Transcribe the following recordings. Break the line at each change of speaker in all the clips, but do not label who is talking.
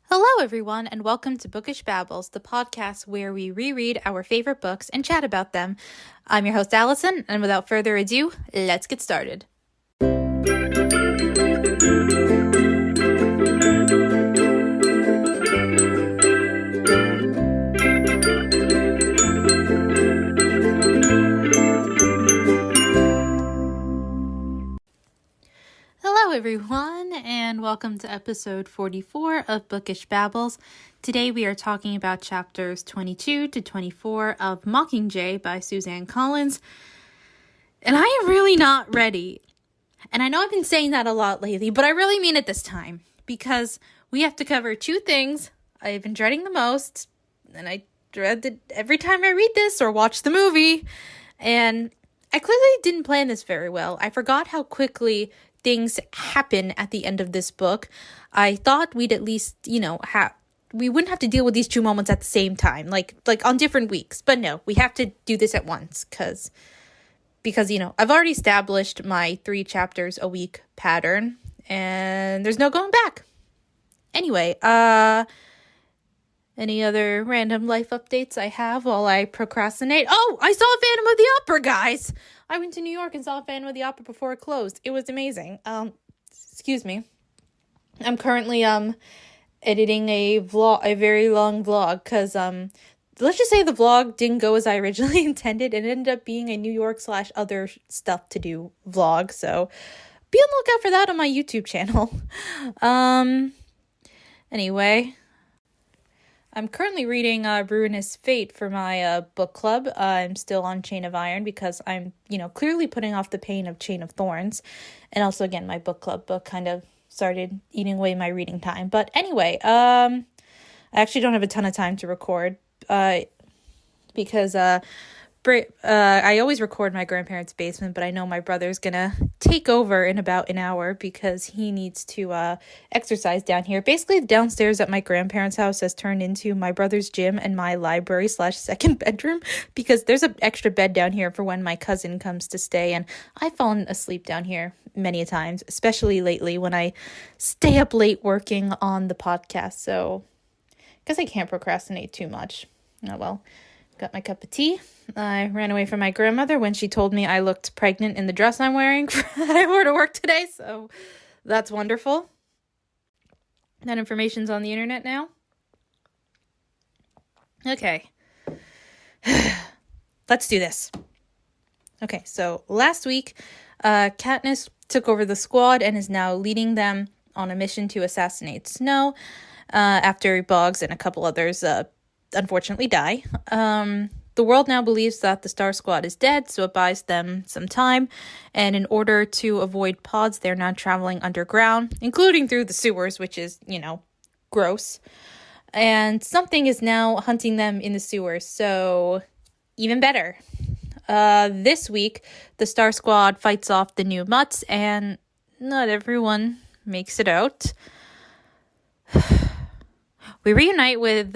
Hello, everyone, and welcome to Bookish Babbles, the podcast where we reread our favorite books and chat about them. I'm your host, Alyson, and without further ado, let's get started. Hello, everyone, and welcome to episode 44 of Bookish Babbles. Today we are talking about chapters 22 to 24 of Mockingjay by Suzanne Collins. And I am really not ready. And I know I've been saying that a lot lately, but I really mean it this time. Because we have to cover two things I've been dreading the most. And I dread that every time I read this or watch the movie. And I clearly didn't plan this very well. I forgot how quickly things happen at the end of this book. I thought we'd at least, we wouldn't have to deal with these two moments at the same time, like on different weeks. But no, we have to do this at once because I've already established my 3 chapters a week pattern and there's no going back. Anyway, any other random life updates I have while I procrastinate? Oh, I saw Phantom of the Opera, guys! I went to New York and saw Phantom of the Opera before it closed. It was amazing. Excuse me. I'm currently editing a very long vlog, because let's just say the vlog didn't go as I originally intended. It ended up being a New York / other stuff to do vlog, so be on the lookout for that on my YouTube channel. Anyway, I'm currently reading Ruinous Fate for my book club. I'm still on Chain of Iron because I'm, clearly putting off the pain of Chain of Thorns. And also, again, my book club book kind of started eating away my reading time. But anyway, I actually don't have a ton of time to record because I always record in my grandparents' basement, but I know my brother's gonna take over in about an hour because he needs to exercise down here. Basically, downstairs at my grandparents' house has turned into my brother's gym and my library / second bedroom because there's an extra bed down here for when my cousin comes to stay, and I've fallen asleep down here many a times, especially lately when I stay up late working on the podcast, so because I can't procrastinate too much. Oh well. Got my cup of tea. I ran away from my grandmother when she told me I looked pregnant in the dress I'm wearing that I wore to work today, so that's wonderful. That information's on the internet now. Okay. Let's do this. Okay, so last week, Katniss took over the squad and is now leading them on a mission to assassinate Snow after Boggs and a couple others unfortunately die. The world now believes that the Star Squad is dead, so it buys them some time, and in order to avoid pods, they're now traveling underground, including through the sewers, which is, gross. And something is now hunting them in the sewers, so even better. This week, the Star Squad fights off the new mutts, and not everyone makes it out. We reunite with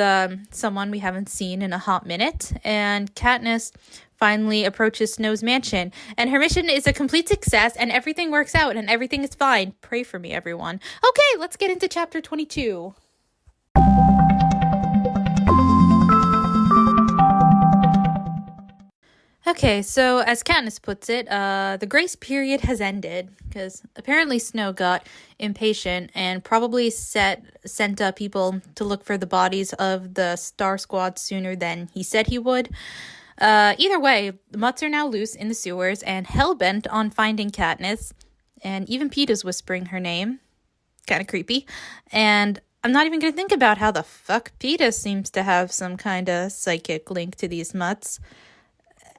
someone we haven't seen in a hot minute, and Katniss finally approaches Snow's mansion, and her mission is a complete success, and everything works out, and everything is fine. Pray for me, everyone. Okay, let's get into chapter 22. Okay, so as Katniss puts it, the grace period has ended, because apparently Snow got impatient and probably sent people to look for the bodies of the Star Squad sooner than he said he would. Either way, the mutts are now loose in the sewers and hell-bent on finding Katniss, and even Peeta's whispering her name. Kind of creepy. And I'm not even going to think about how the fuck Peeta seems to have some kind of psychic link to these mutts.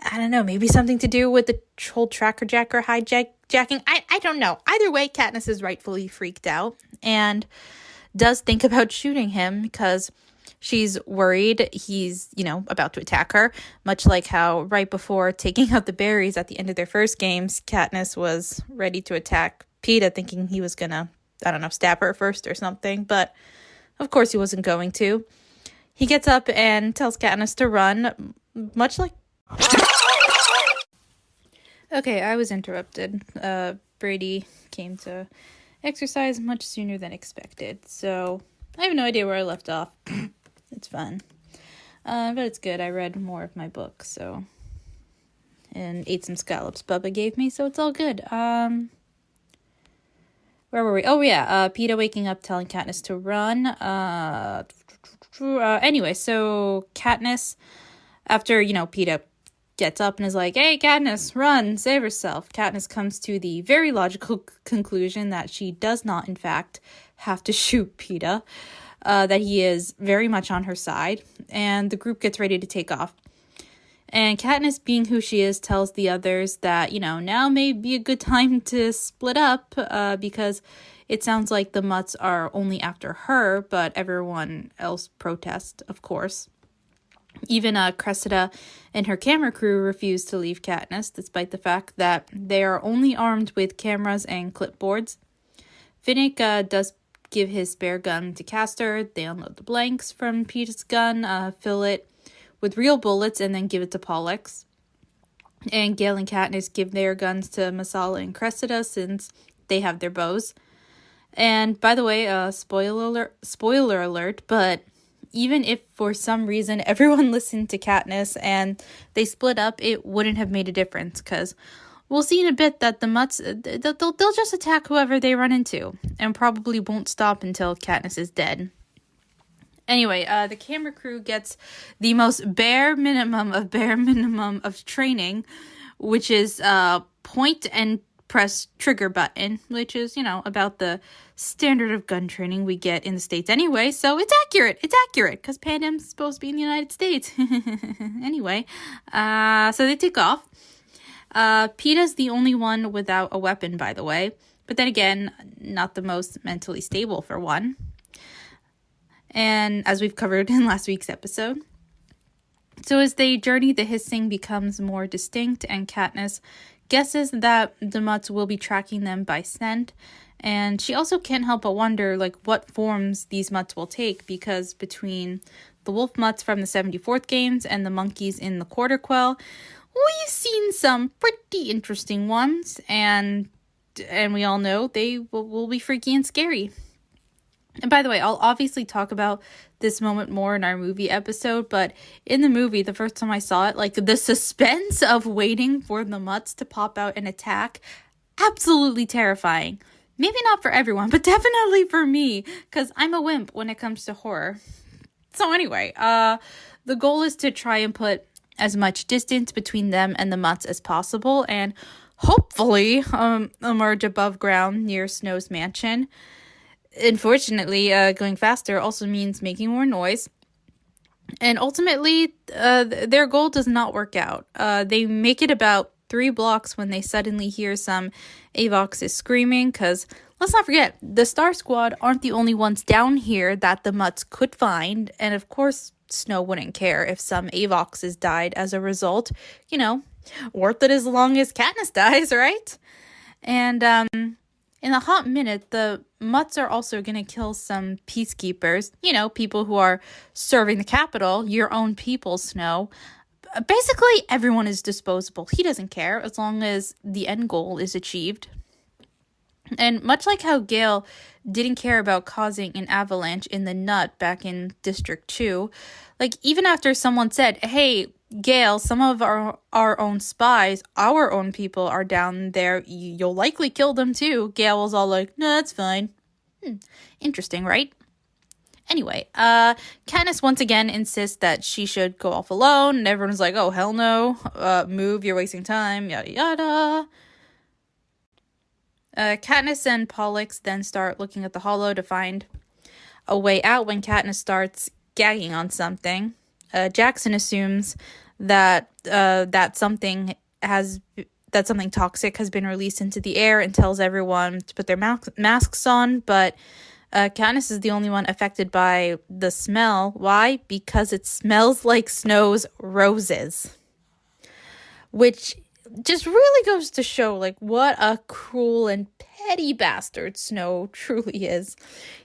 I don't know, maybe something to do with the whole tracker jacker hijacking. I don't know. Either way, Katniss is rightfully freaked out and does think about shooting him because she's worried he's, about to attack her. Much like how right before taking out the berries at the end of their first games, Katniss was ready to attack Peeta thinking he was gonna, stab her first or something. But of course he wasn't going to. He gets up and tells Katniss to run, much like... Okay, I was interrupted. Brady came to exercise much sooner than expected. So I have no idea where I left off. It's fun. But it's good. I read more of my book, so... And ate some scallops Bubba gave me, so it's all good. Where were we? Oh, yeah. PETA waking up, telling Katniss to run. Anyway, so Katniss, after, PETA gets up and is like, hey, Katniss, run, save herself. Katniss comes to the very logical conclusion that she does not, in fact, have to shoot PETA. That he is very much on her side, and the group gets ready to take off. And Katniss, being who she is, tells the others that, now may be a good time to split up, because it sounds like the Mutts are only after her, but everyone else protests, of course. Even Cressida and her camera crew refuse to leave Katniss, despite the fact that they are only armed with cameras and clipboards. Finnick does give his spare gun to Castor. They unload the blanks from PETA's gun, fill it with real bullets, and then give it to Pollux. And Gale and Katniss give their guns to Masala and Cressida since they have their bows. And by the way, spoiler alert, but even if for some reason everyone listened to Katniss and they split up, it wouldn't have made a difference, because we'll see in a bit that the Mutts, they'll just attack whoever they run into, and probably won't stop until Katniss is dead. Anyway, the camera crew gets the most bare minimum of training, which is point and press trigger button, which is, about the standard of gun training we get in the States anyway, so it's accurate, because Pandem's supposed to be in the United States. Anyway, so they take off. PETA's the only one without a weapon, by the way, but then again, not the most mentally stable for one. And as we've covered in last week's episode. So as they journey, the hissing becomes more distinct, and Katniss guesses that the Mutts will be tracking them by scent. And she also can't help but wonder, what forms these Mutts will take, because between the wolf Mutts from the 74th games and the monkeys in the Quarter Quell, we've seen some pretty interesting ones, and we all know they will be freaky and scary. And by the way, I'll obviously talk about this moment more in our movie episode, but in the movie, the first time I saw it, the suspense of waiting for the Mutts to pop out and attack, absolutely terrifying. Maybe not for everyone, but definitely for me, because I'm a wimp when it comes to horror. So anyway, the goal is to try and put as much distance between them and the Mutts as possible, and hopefully emerge above ground near Snow's mansion. Unfortunately, going faster also means making more noise. And ultimately, their goal does not work out. They make it about 3 blocks when they suddenly hear some Avoxes screaming, because let's not forget, the Star Squad aren't the only ones down here that the Mutts could find. And of course, Snow wouldn't care if some Avoxes died as a result. Worth it as long as Katniss dies, right? And in a hot minute, the Mutts are also going to kill some peacekeepers, people who are serving the capital, your own people, Snow. Basically, everyone is disposable. He doesn't care as long as the end goal is achieved. And much like how Gale didn't care about causing an avalanche in the Nut back in District 2, even after someone said, hey, Gale, some of our own spies, our own people are down there, you'll likely kill them too. Gale was all like, no, that's fine. Interesting, right? Anyway, Katniss once again insists that she should go off alone, and everyone's like, oh, hell no, move, you're wasting time, yada yada. Katniss and Pollux then start looking at the hollow to find a way out when Katniss starts gagging on something. Jackson assumes that something toxic has been released into the air and tells everyone to put their masks on, but Katniss is the only one affected by the smell. Why? Because it smells like Snow's roses. Which just really goes to show, what a cruel and petty bastard Snow truly is.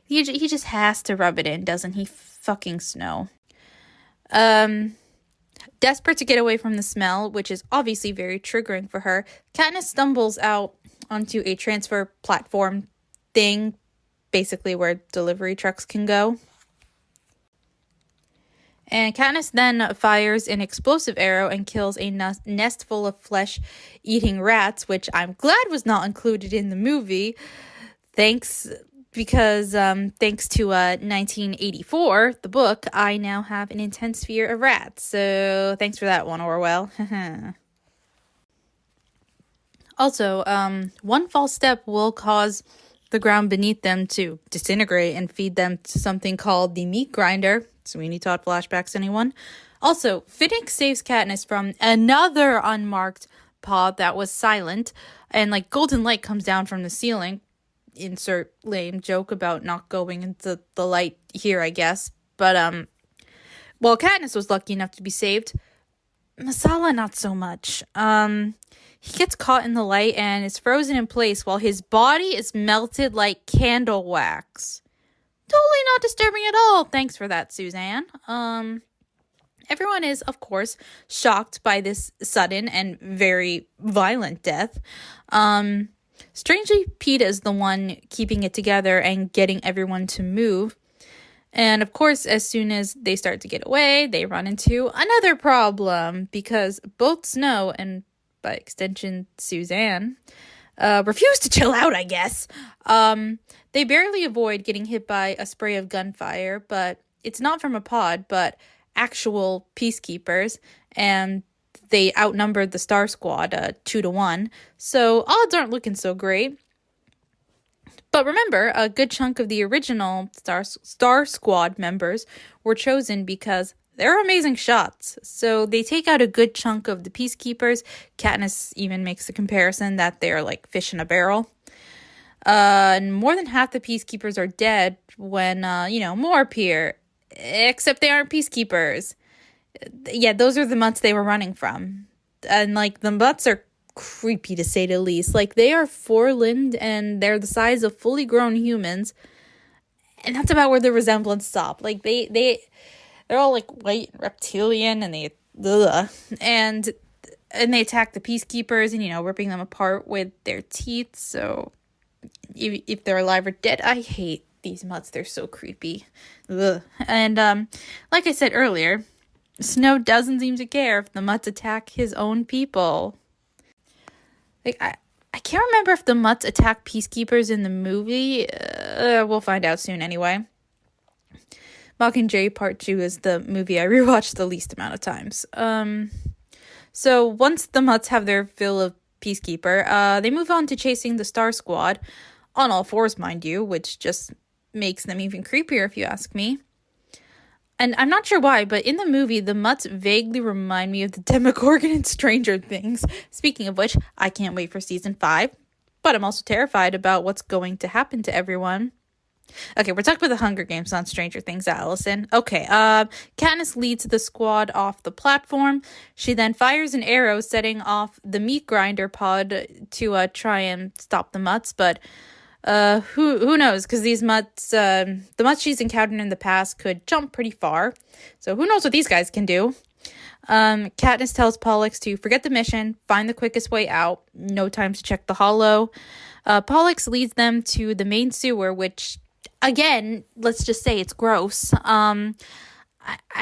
He just has to rub it in, doesn't he? Fucking Snow. Desperate to get away from the smell, which is obviously very triggering for her, Katniss stumbles out onto a transfer platform thing, basically where delivery trucks can go. And Katniss then fires an explosive arrow and kills a nest full of flesh-eating rats, which I'm glad was not included in the movie. Thanks to 1984, the book, I now have an intense fear of rats. So thanks for that one, Orwell. Also, one false step will cause the ground beneath them to disintegrate and feed them to something called the meat grinder. Sweeney Todd flashbacks, anyone? Also, Finnick saves Katniss from another unmarked pod that was silent, and like golden light comes down from the ceiling. Insert lame joke about not going into the light here, I guess. But well, Katniss was lucky enough to be saved. Masala, not so much. He gets caught in the light and is frozen in place while his body is melted like candle wax. Totally not disturbing at all. Thanks for that, Suzanne. Everyone is, of course, shocked by this sudden and very violent death. Strangely, Peeta is the one keeping it together and getting everyone to move. And of course, as soon as they start to get away, they run into another problem because both Snow and, by extension, Suzanne, refuse to chill out, I guess. They barely avoid getting hit by a spray of gunfire, but it's not from a pod, but actual peacekeepers, and they outnumbered the Star Squad 2-1, so odds aren't looking so great. But remember, a good chunk of the original Star Squad members were chosen because they're amazing shots. So they take out a good chunk of the peacekeepers. Katniss even makes the comparison that they're like fish in a barrel. And more than half the peacekeepers are dead when, more appear. Except they aren't peacekeepers. Yeah, those are the mutts they were running from. And, like, the mutts are creepy, to say the least. Like, they are four-limbed, and they're the size of fully grown humans. And that's about where the resemblance stopped. Like, they're all, like, white and reptilian, and they attack the peacekeepers and, ripping them apart with their teeth. So if they're alive or dead, I hate these mutts. They're so creepy. Ugh. And like I said earlier, Snow doesn't seem to care if the mutts attack his own people. Like, I can't remember if the mutts attack peacekeepers in the movie. We'll find out soon anyway. Mockingjay Part 2 is the movie I rewatched the least amount of times. So once the mutts have their fill of peacekeeper, they move on to chasing the Star Squad, on all fours, mind you, which just makes them even creepier if you ask me. And I'm not sure why, but in the movie, the mutts vaguely remind me of the Demogorgon in Stranger Things. Speaking of which, I can't wait for season 5, but I'm also terrified about what's going to happen to everyone. Okay, we're talking about the Hunger Games, not Stranger Things, Alyson. Okay, Katniss leads the squad off the platform. She then fires an arrow, setting off the meat grinder pod to try and stop the mutts, but who knows, because these mutts, the mutts she's encountered in the past could jump pretty far, so who knows what these guys can do. Katniss tells Pollux to forget the mission, find the quickest way out, no time to check the hollow. Pollux leads them to the main sewer, which, again, let's just say it's gross. I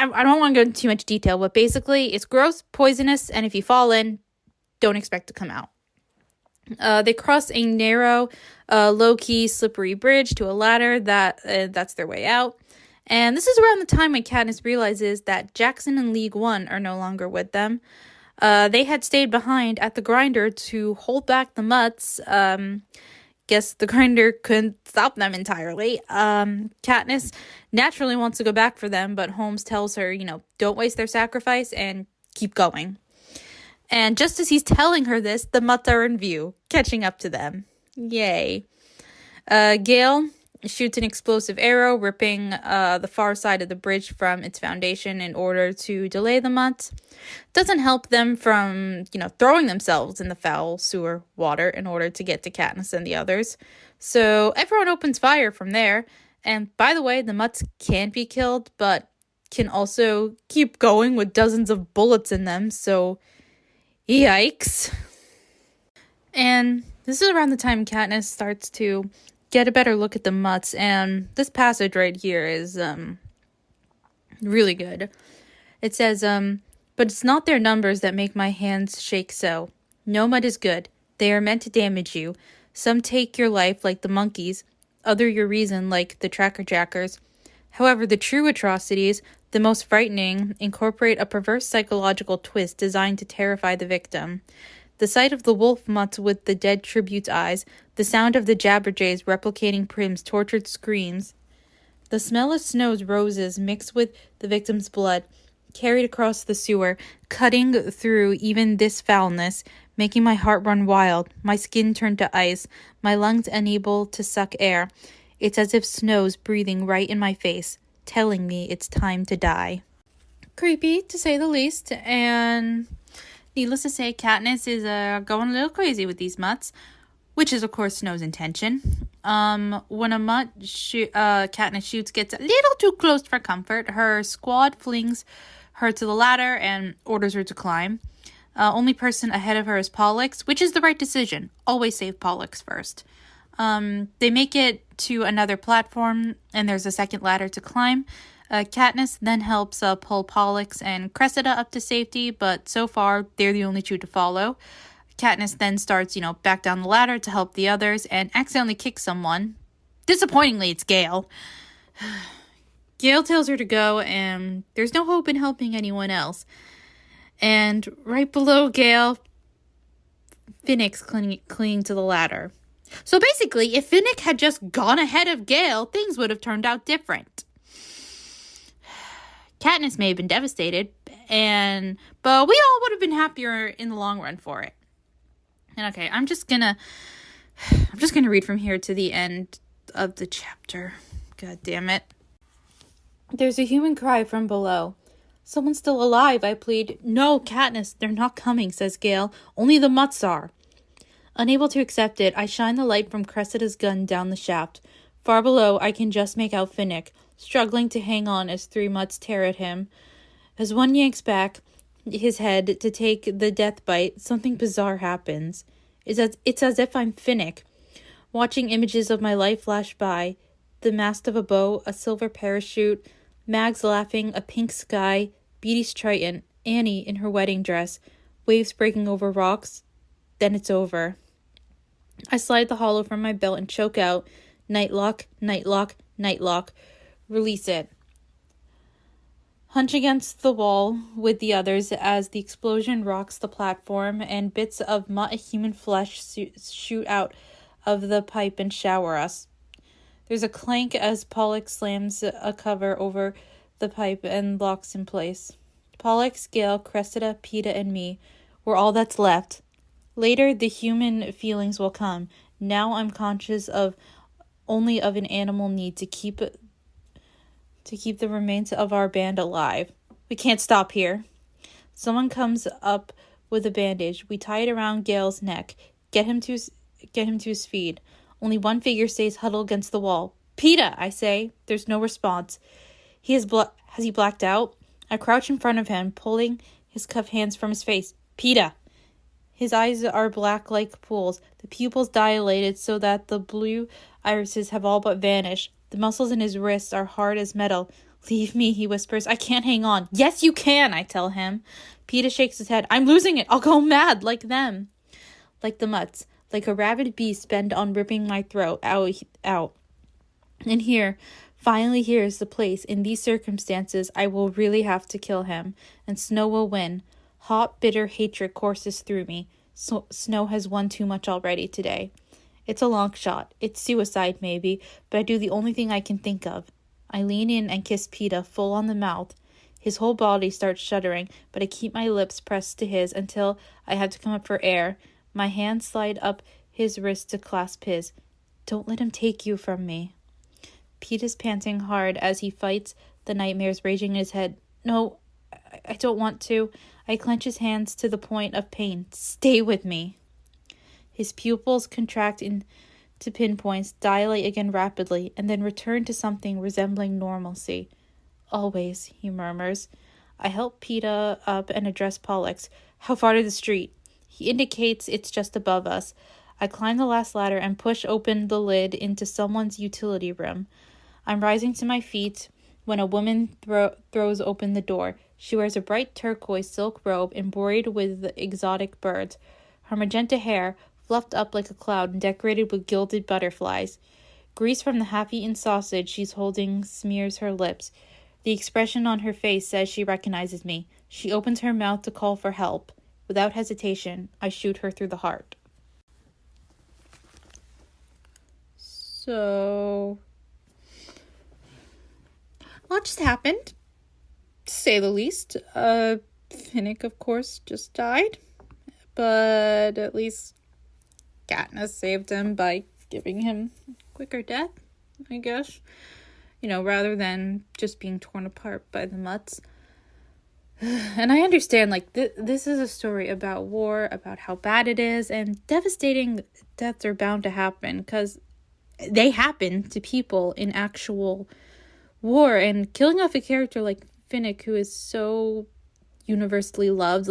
don't want to go into too much detail, but basically it's gross, poisonous, and if you fall in, don't expect to come out. They cross a narrow, low-key, slippery bridge to a ladder that's their way out. And this is around the time when Katniss realizes that Jackson and League One are no longer with them. They had stayed behind at the grinder to hold back the mutts. Guess the grinder couldn't stop them entirely. Katniss naturally wants to go back for them, but Holmes tells her, don't waste their sacrifice and keep going. And just as he's telling her this, the mutts are in view, catching up to them. Yay. Gale shoots an explosive arrow, ripping the far side of the bridge from its foundation in order to delay the mutts. Doesn't help them from, throwing themselves in the foul sewer water in order to get to Katniss and the others. So everyone opens fire from there. And by the way, the mutts can be killed, but can also keep going with dozens of bullets in them. So yikes. And this is around the time Katniss starts to get a better look at the mutts, and this passage right here is really good. It says, but it's not their numbers that make my hands shake so. No mud is good. They are meant to damage you. Some take your life like the monkeys, other your reason like the tracker-jackers. However, the true atrocities, the most frightening, incorporate a perverse psychological twist designed to terrify the victim. The sight of the wolf mutts with the dead tribute's eyes, the sound of the jabberjays replicating Prim's tortured screams, the smell of Snow's roses mixed with the victim's blood, carried across the sewer, cutting through even this foulness, making my heart run wild, my skin turn to ice, my lungs unable to suck air. It's as if Snow's breathing right in my face, telling me it's time to die. Creepy, to say the least, and needless to say, Katniss is going a little crazy with these mutts, which is, of course, Snow's intention. When a mutt Katniss shoots gets a little too close for comfort, her squad flings her to the ladder and orders her to climb. Only person ahead of her is Pollux, which is the right decision. Always save Pollux first. They make it to another platform, and there's a second ladder to climb. Katniss then helps pull Pollux and Cressida up to safety, but so far, they're the only two to follow. Katniss then starts, back down the ladder to help the others, and accidentally kicks someone. Disappointingly, it's Gale. Gale tells her to go, and there's no hope in helping anyone else. And right below Gale, Finnick's clinging to the ladder. So basically, if Finnick had just gone ahead of Gale, things would have turned out different. Katniss may have been devastated, but we all would have been happier in the long run for it. And okay, I'm just gonna read from here to the end of the chapter. God damn it. There's a human cry from below. Someone's still alive, I plead. No, Katniss, they're not coming, says Gale. Only the mutts are. Unable to accept it, I shine the light from Cressida's gun down the shaft. Far below, I can just make out Finnick, struggling to hang on as three mutts tear at him. As one yanks back his head to take the death bite, something bizarre happens. It's as if I'm Finnick, watching images of my life flash by. The mast of a bow, a silver parachute, Mags laughing, a pink sky, Beatty's Triton, Annie in her wedding dress, waves breaking over rocks. Then it's over. I slide the hollow from my belt and choke out, Nightlock, Nightlock, Nightlock. Release it. Hunch against the wall with the others as the explosion rocks the platform and bits of mutt human flesh shoot out of the pipe and shower us. There's a clank as Pollux slams a cover over the pipe and locks in place. Pollux, Gale, Cressida, Peeta, and me. We're all that's left. Later, the human feelings will come. Now I'm conscious only of an animal need to keep the remains of our band alive. We can't stop here. Someone comes up with a bandage. We tie it around Gale's neck. Get him to his feet. Only one figure stays huddled against the wall. Peeta, I say. There's no response. Has he blacked out? I crouch in front of him, pulling his cuffed hands from his face. Peeta. His eyes are black like pools, the pupils dilated so that the blue irises have all but vanished. The muscles in his wrists are hard as metal. Leave me, he whispers. I can't hang on. Yes, you can, I tell him. Peeta shakes his head. I'm losing it. I'll go mad like them. Like the mutts. Like a rabid beast bent on ripping my throat out. And finally here is the place. In these circumstances, I will really have to kill him. And Snow will win. Hot, bitter hatred courses through me. Snow has won too much already today. It's a long shot. It's suicide, maybe, but I do the only thing I can think of. I lean in and kiss Peeta full on the mouth. His whole body starts shuddering, but I keep my lips pressed to his until I have to come up for air. My hands slide up his wrist to clasp his. Don't let him take you from me. Peeta's panting hard as he fights the nightmares raging in his head. No, I don't want to. I clench his hands to the point of pain. Stay with me. His pupils contract into pinpoints, dilate again rapidly, and then return to something resembling normalcy. Always, he murmurs. I help Peeta up and address Pollux. How far to the street? He indicates it's just above us. I climb the last ladder and push open the lid into someone's utility room. I'm rising to my feet when a woman throws open the door. She wears a bright turquoise silk robe embroidered with exotic birds. Her magenta hair, fluffed up like a cloud and decorated with gilded butterflies. Grease from the half-eaten sausage she's holding smears her lips. The expression on her face says she recognizes me. She opens her mouth to call for help. Without hesitation, I shoot her through the heart. So, a lot just happened, to say the least. Finnick, of course, just died. But at least Katniss saved him by giving him a quicker death, I guess. Rather than just being torn apart by the mutts. And I understand, this is a story about war, about how bad it is, and devastating deaths are bound to happen, because they happen to people in actual war, and killing off a character like Finnick, who is so universally loved,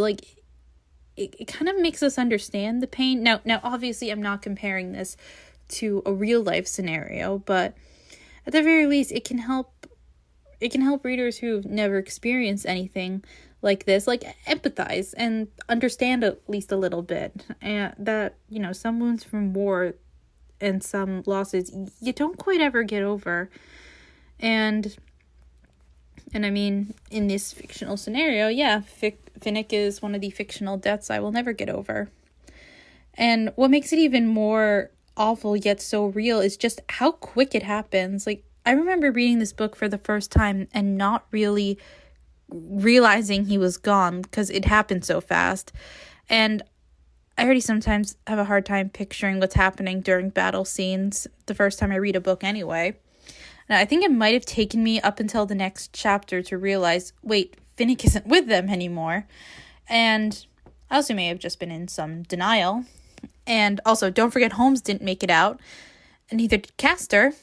it kind of makes us understand the pain. Now, obviously, I'm not comparing this to a real-life scenario, but at the very least, it can help readers who've never experienced anything like this, empathize and understand at least a little bit. And that, some wounds from war and some losses you don't quite ever get over. And I mean, in this fictional scenario, Finnick is one of the fictional deaths I will never get over. And what makes it even more awful yet so real is just how quick it happens. I remember reading this book for the first time and not really realizing he was gone because it happened so fast. And I already sometimes have a hard time picturing what's happening during battle scenes the first time I read a book anyway. And I think it might have taken me up until the next chapter to realize, wait, Finnick isn't with them anymore. And I also may have just been in some denial. And also, don't forget Holmes didn't make it out. And neither did Castor.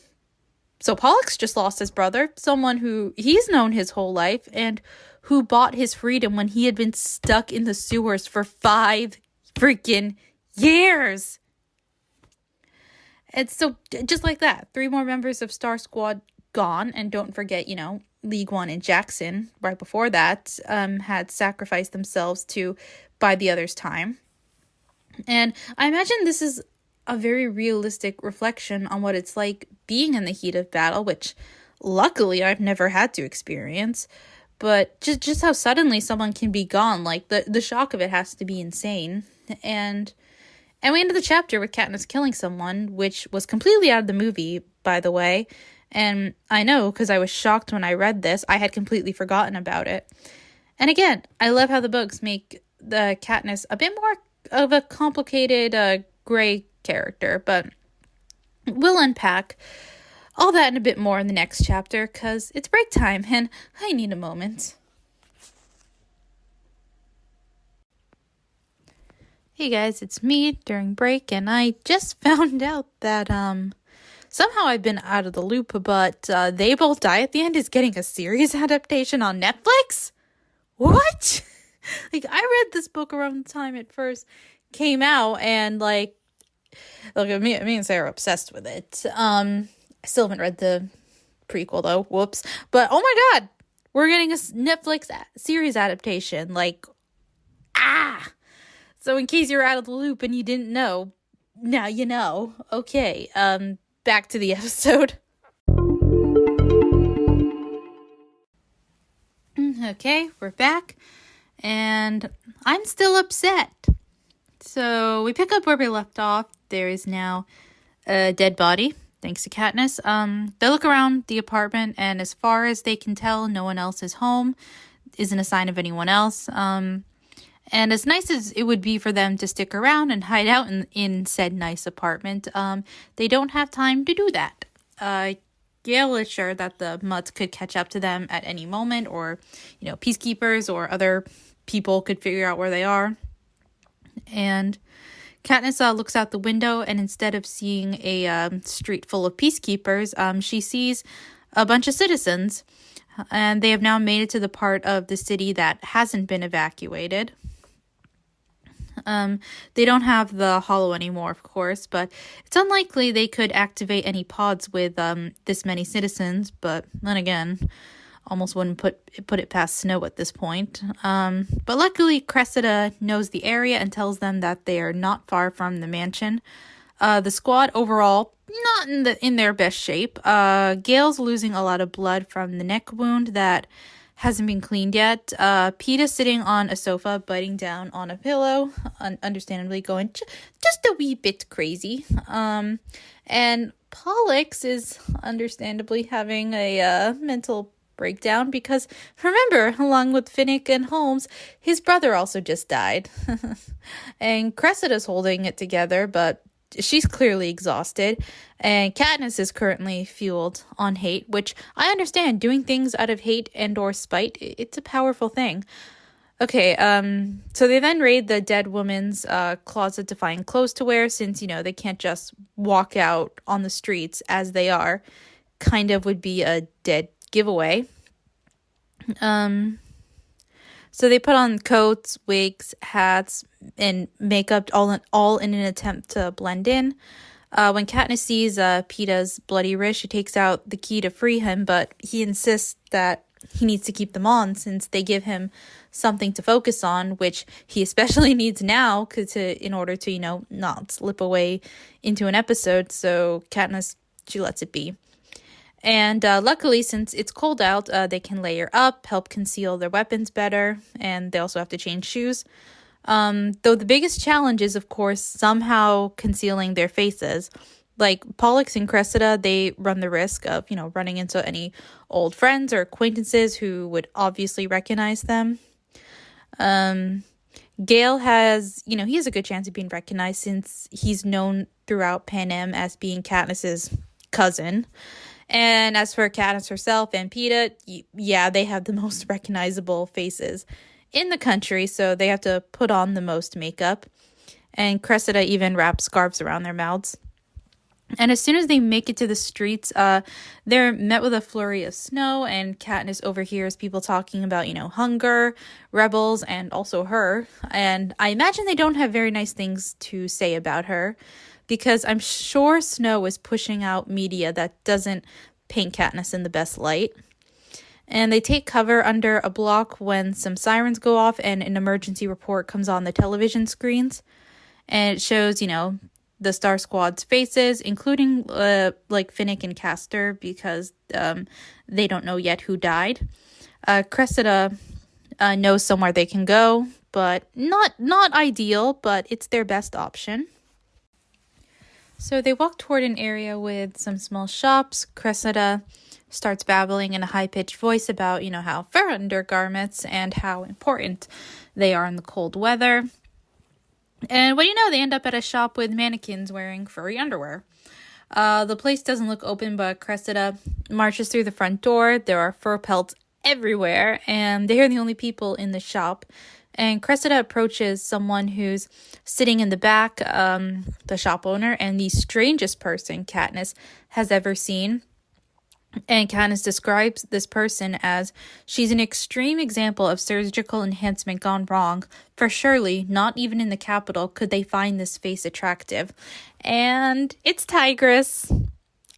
So Pollux just lost his brother, someone who he's known his whole life, and who bought his freedom when he had been stuck in the sewers for 5 freaking years. And so, just like that, 3 more members of Star Squad gone, and don't forget, League One and Jackson, right before that, had sacrificed themselves to buy the others time. And I imagine this is a very realistic reflection on what it's like being in the heat of battle, which luckily I've never had to experience. But just how suddenly someone can be gone, the shock of it has to be insane. And we ended the chapter with Katniss killing someone, which was completely out of the movie, by the way. And I know, because I was shocked when I read this, I had completely forgotten about it. And again, I love how the books make the Katniss a bit more of a complicated gray character, but we'll unpack all that and a bit more in the next chapter, because it's break time and I need a moment. Hey guys, it's me during break, and I just found out that somehow I've been out of the loop, but They Both Die at the End is getting a series adaptation on Netflix? What? I read this book around the time it first came out, and look, me and Sarah are obsessed with it. I still haven't read the prequel though, whoops. But oh my god, we're getting a Netflix series adaptation. So in case you're out of the loop and you didn't know, now you know. Okay, back to the episode. Okay, we're back. And I'm still upset. So we pick up where we left off. There is now a dead body, thanks to Katniss. They look around the apartment, and as far as they can tell, no one else is home. Isn't a sign of anyone else. And as nice as it would be for them to stick around and hide out in said nice apartment, they don't have time to do that. Gale is sure that the Mutts could catch up to them at any moment, or, peacekeepers or other people could figure out where they are. And Katniss looks out the window, and instead of seeing a street full of peacekeepers, she sees a bunch of citizens, and they have now made it to the part of the city that hasn't been evacuated. They don't have the Hollow anymore, of course, but it's unlikely they could activate any pods with this many citizens. But then again, almost wouldn't put it past Snow at this point. But luckily, Cressida knows the area and tells them that they are not far from the mansion. The squad overall not in their best shape. Gale's losing a lot of blood from the neck wound that hasn't been cleaned yet. Peeta's sitting on a sofa, biting down on a pillow, understandably going just a wee bit crazy. And Pollux is understandably having a mental breakdown because, remember, along with Finnick and Holmes, his brother also just died. And Cressida's holding it together, but she's clearly exhausted, and Katniss is currently fueled on hate, which I understand. Doing things out of hate and or spite, it's a powerful thing. Okay, so they then raid the dead woman's closet to find clothes to wear, since, they can't just walk out on the streets as they are. Kind of would be a dead giveaway. So they put on coats, wigs, hats, and makeup all in an attempt to blend in. When Katniss sees Peeta's bloody wrist, she takes out the key to free him, but he insists that he needs to keep them on since they give him something to focus on, which he especially needs now in order to, not slip away into an episode. So Katniss, she lets it be. And luckily, since it's cold out, they can layer up, help conceal their weapons better, and they also have to change shoes. Though the biggest challenge is, of course, somehow concealing their faces. Like Pollux and Cressida, they run the risk of, running into any old friends or acquaintances who would obviously recognize them. Gale has, he has a good chance of being recognized since he's known throughout Panem as being Katniss's cousin. And as for Katniss herself and Peeta, they have the most recognizable faces in the country, so they have to put on the most makeup. And Cressida even wraps scarves around their mouths. And as soon as they make it to the streets, they're met with a flurry of snow, and Katniss overhears people talking about, hunger, rebels, and also her. And I imagine they don't have very nice things to say about her, because I'm sure Snow is pushing out media that doesn't paint Katniss in the best light. And they take cover under a block when some sirens go off and an emergency report comes on the television screens. And it shows, the Star Squad's faces, including Finnick and Castor, because they don't know yet who died. Cressida knows somewhere they can go, but not ideal, but it's their best option. So they walk toward an area with some small shops. Cressida starts babbling in a high-pitched voice about, how fur undergarments and how important they are in the cold weather. And what do you know, they end up at a shop with mannequins wearing furry underwear. The place doesn't look open, but Cressida marches through the front door. There are fur pelts everywhere, and they're the only people in the shop. And Cressida approaches someone who's sitting in the back, the shop owner, and the strangest person Katniss has ever seen. And Katniss describes this person as, she's an extreme example of surgical enhancement gone wrong. For surely, not even in the capital could they find this face attractive. And it's Tigress.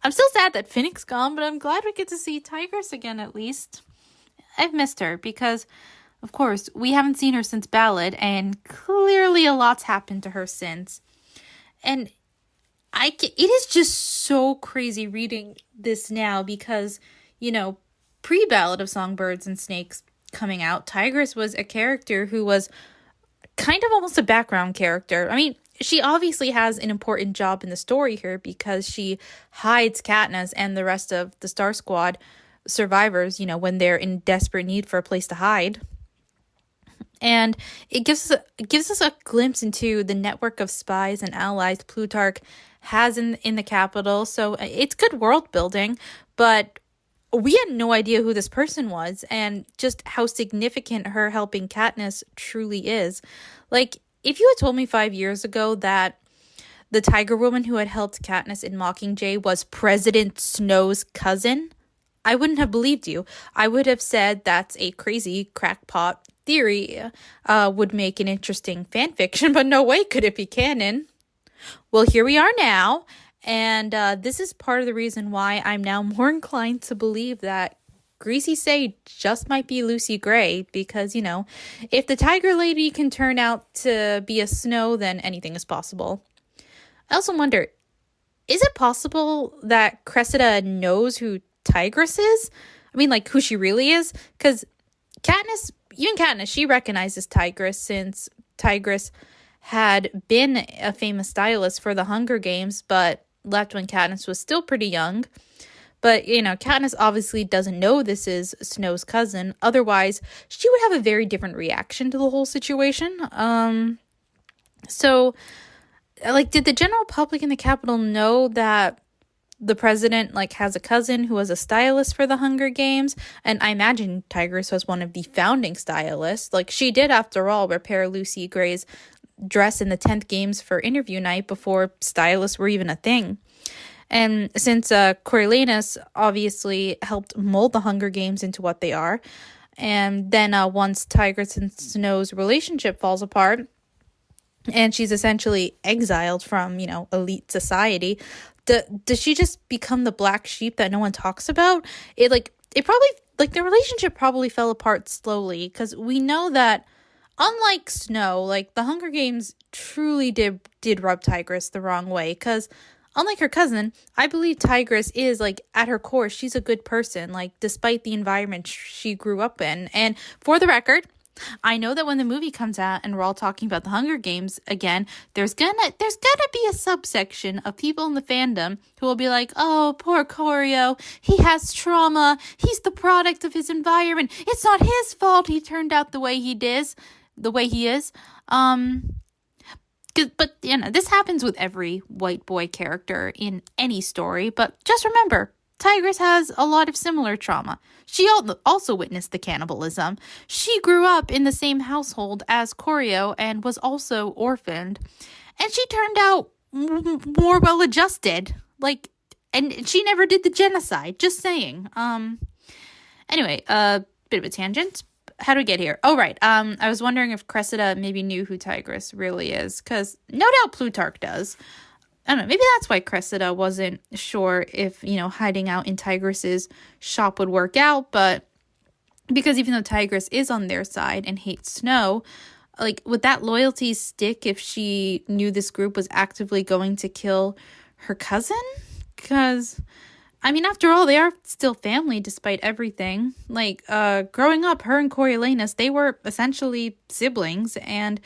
I'm still sad that Finnick's gone, but I'm glad we get to see Tigress again at least. I've missed her because, of course, we haven't seen her since Ballad, and clearly a lot's happened to her since. And it is just so crazy reading this now because, pre-Ballad of Songbirds and Snakes coming out, Tigress was a character who was kind of almost a background character. I mean, she obviously has an important job in the story here because she hides Katniss and the rest of the Star Squad survivors, when they're in desperate need for a place to hide. And it gives us a glimpse into the network of spies and allies Plutarch has in the capital. So it's good world building, but we had no idea who this person was and just how significant her helping Katniss truly is. Like, if you had told me 5 years ago that the Tiger Woman who had helped Katniss in Mockingjay was President Snow's cousin, I wouldn't have believed you. I would have said that's a crazy crackpot theory, would make an interesting fan fiction, but no way could it be canon. Well, here we are now, and this is part of the reason why I'm now more inclined to believe that Greasy Sage just might be Lucy Gray, because, if the Tiger Lady can turn out to be a Snow, then anything is possible. I also wonder, is it possible that Cressida knows who Tigress is? I mean, like, who she really is? Because even Katniss, she recognizes Tigress, since Tigress had been a famous stylist for the Hunger Games, but left when Katniss was still pretty young. But, Katniss obviously doesn't know this is Snow's cousin. Otherwise, she would have a very different reaction to the whole situation. So, did the general public in the Capitol know that the president, has a cousin who was a stylist for the Hunger Games? And I imagine Tigress was one of the founding stylists. She did, after all, repair Lucy Gray's dress in the 10th Games for interview night before stylists were even a thing. And since Coriolanus obviously helped mold the Hunger Games into what they are, and then once Tigress and Snow's relationship falls apart, and she's essentially exiled from, elite society, does she just become the black sheep that no one talks about? It probably, the relationship probably fell apart slowly, because we know that unlike Snow, the Hunger Games truly did rub Tigress the wrong way, because unlike her cousin, I believe Tigress is, at her core, she's a good person, despite the environment she grew up in. And for the record, I know that when the movie comes out and we're all talking about the Hunger Games again, there's gonna be a subsection of people in the fandom who will be like, oh, poor Corio, he has trauma, he's the product of his environment, it's not his fault he turned out the way he is. But, this happens with every white boy character in any story. But just remember, Tigress has a lot of similar trauma. She also witnessed the cannibalism. She grew up in the same household as Corio and was also orphaned. And she turned out more well-adjusted. And she never did the genocide. Just saying. Anyway, bit of a tangent. How do we get here? Oh, right. I was wondering if Cressida maybe knew who Tigress really is, because no doubt Plutarch does. I don't know, maybe that's why Cressida wasn't sure if, hiding out in Tigress's shop would work out, but because even though Tigress is on their side and hates Snow, would that loyalty stick if she knew this group was actively going to kill her cousin? Because after all, they are still family despite everything. Growing up, her and Coriolanus, they were essentially siblings. And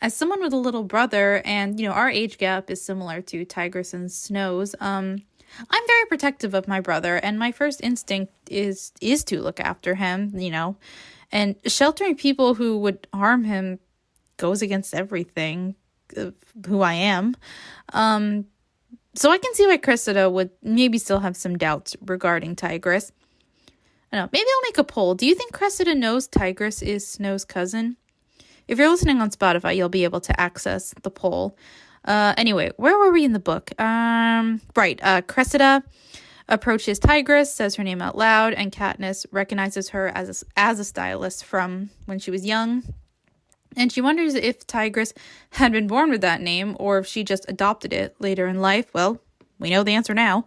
as someone with a little brother, and, our age gap is similar to Tigress and Snow's, I'm very protective of my brother. And my first instinct is to look after him, And sheltering people who would harm him goes against everything of who I am. So I can see why Cressida would maybe still have some doubts regarding Tigress. I don't know, maybe I'll make a poll. Do you think Cressida knows Tigress is Snow's cousin? If you're listening on Spotify, you'll be able to access the poll. Anyway, where were we in the book? Cressida approaches Tigress, says her name out loud, and Katniss recognizes her as a stylist from when she was young. And she wonders if Tigress had been born with that name or if she just adopted it later in life. Well, we know the answer now.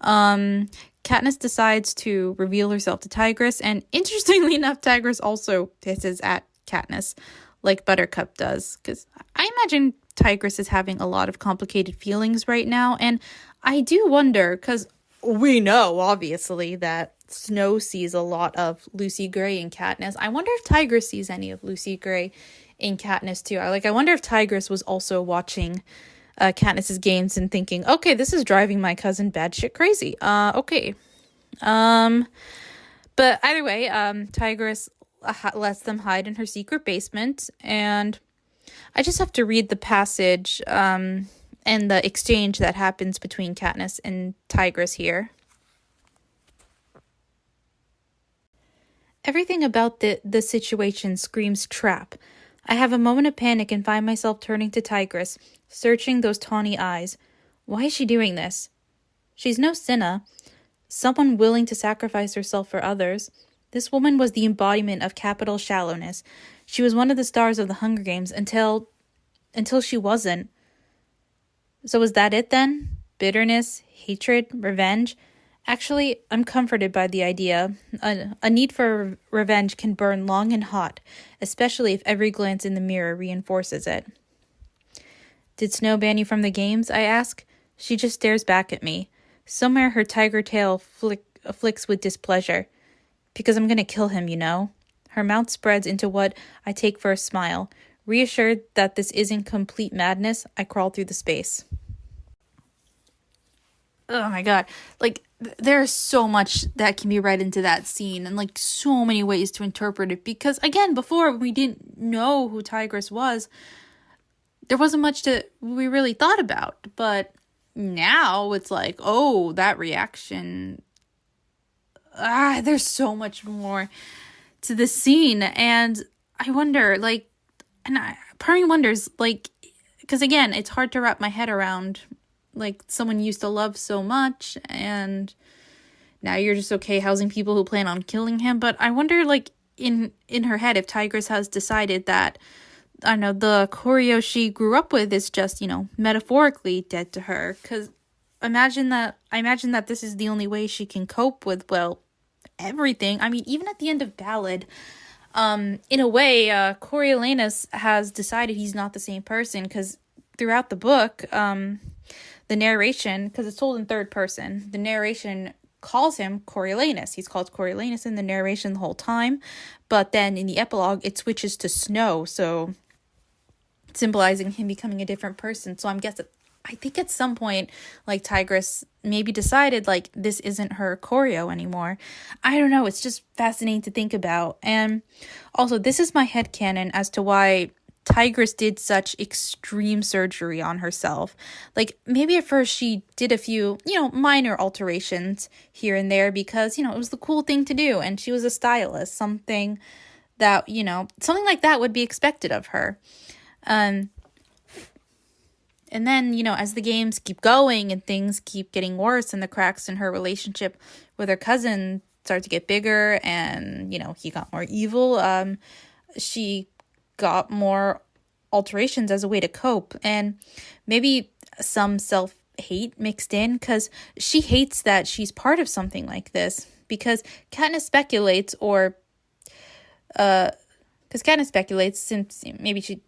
Katniss decides to reveal herself to Tigress. And interestingly enough, Tigress also hisses at Katniss like Buttercup does. Because I imagine Tigress is having a lot of complicated feelings right now. And I do wonder, because we know, obviously, that Snow sees a lot of Lucy Gray in Katniss. I wonder if Tigress sees any of Lucy Gray in Katniss too. I wonder if Tigress was also watching Katniss's games and thinking, okay, this is driving my cousin batshit crazy. Okay. But either way, Tigress lets them hide in her secret basement, and I just have to read the passage and the exchange that happens between Katniss and Tigress here. Everything about the situation screams trap. I have a moment of panic and find myself turning to Tigress, searching those tawny eyes. Why is she doing this? She's no Cinna. someone willing to sacrifice herself for others. This woman was the embodiment of capital shallowness. She was one of the stars of the Hunger Games until she wasn't. So was that it then? Bitterness, hatred, revenge? Actually, I'm comforted by the idea. A need for revenge can burn long and hot, especially if every glance in the mirror reinforces it. Did Snow ban you from the games? I ask. She just stares back at me. Somewhere her tiger tail flicks with displeasure. Because I'm gonna kill him, you know. Her mouth spreads into what I take for a smile. Reassured that this isn't complete madness, I crawl through the space. Oh my god. Like, there's so much that can be read into that scene, and like so many ways to interpret it, because again, before we didn't know who Tigress was, there wasn't much we really thought about, but now it's like, oh, that reaction, there's so much more to the scene. And I wonder, like, part of me wonders, like, because again, it's hard to wrap my head around, like, someone you used to love so much, and now you're just okay housing people who plan on killing him. But I wonder, like, in her head, if Tigress has decided that, I don't know, the Koryo she grew up with is just, you know, metaphorically dead to her. Because I imagine that this is the only way she can cope with, well, everything. I mean, even at the end of Ballad, in a way, Coriolanus has decided he's not the same person, because throughout the book, the narration, because it's told in third person, the narration calls him Coriolanus. He's called Coriolanus in the narration the whole time, but then in the epilogue, it switches to Snow, so symbolizing him becoming a different person. So I think at some point, like, Tigress maybe decided, like, this isn't her Koryo anymore. I don't know. It's just fascinating to think about. And also, this is my headcanon as to why Tigress did such extreme surgery on herself. Like, maybe at first she did a few, you know, minor alterations here and there because, you know, it was the cool thing to do. And she was a stylist, something that, you know, something like that would be expected of her. And then, you know, as the games keep going and things keep getting worse and the cracks in her relationship with her cousin start to get bigger and, you know, he got more evil, she got more alterations as a way to cope. And maybe some self-hate mixed in, because she hates that she's part of something like this. Because Katniss speculates, since maybe she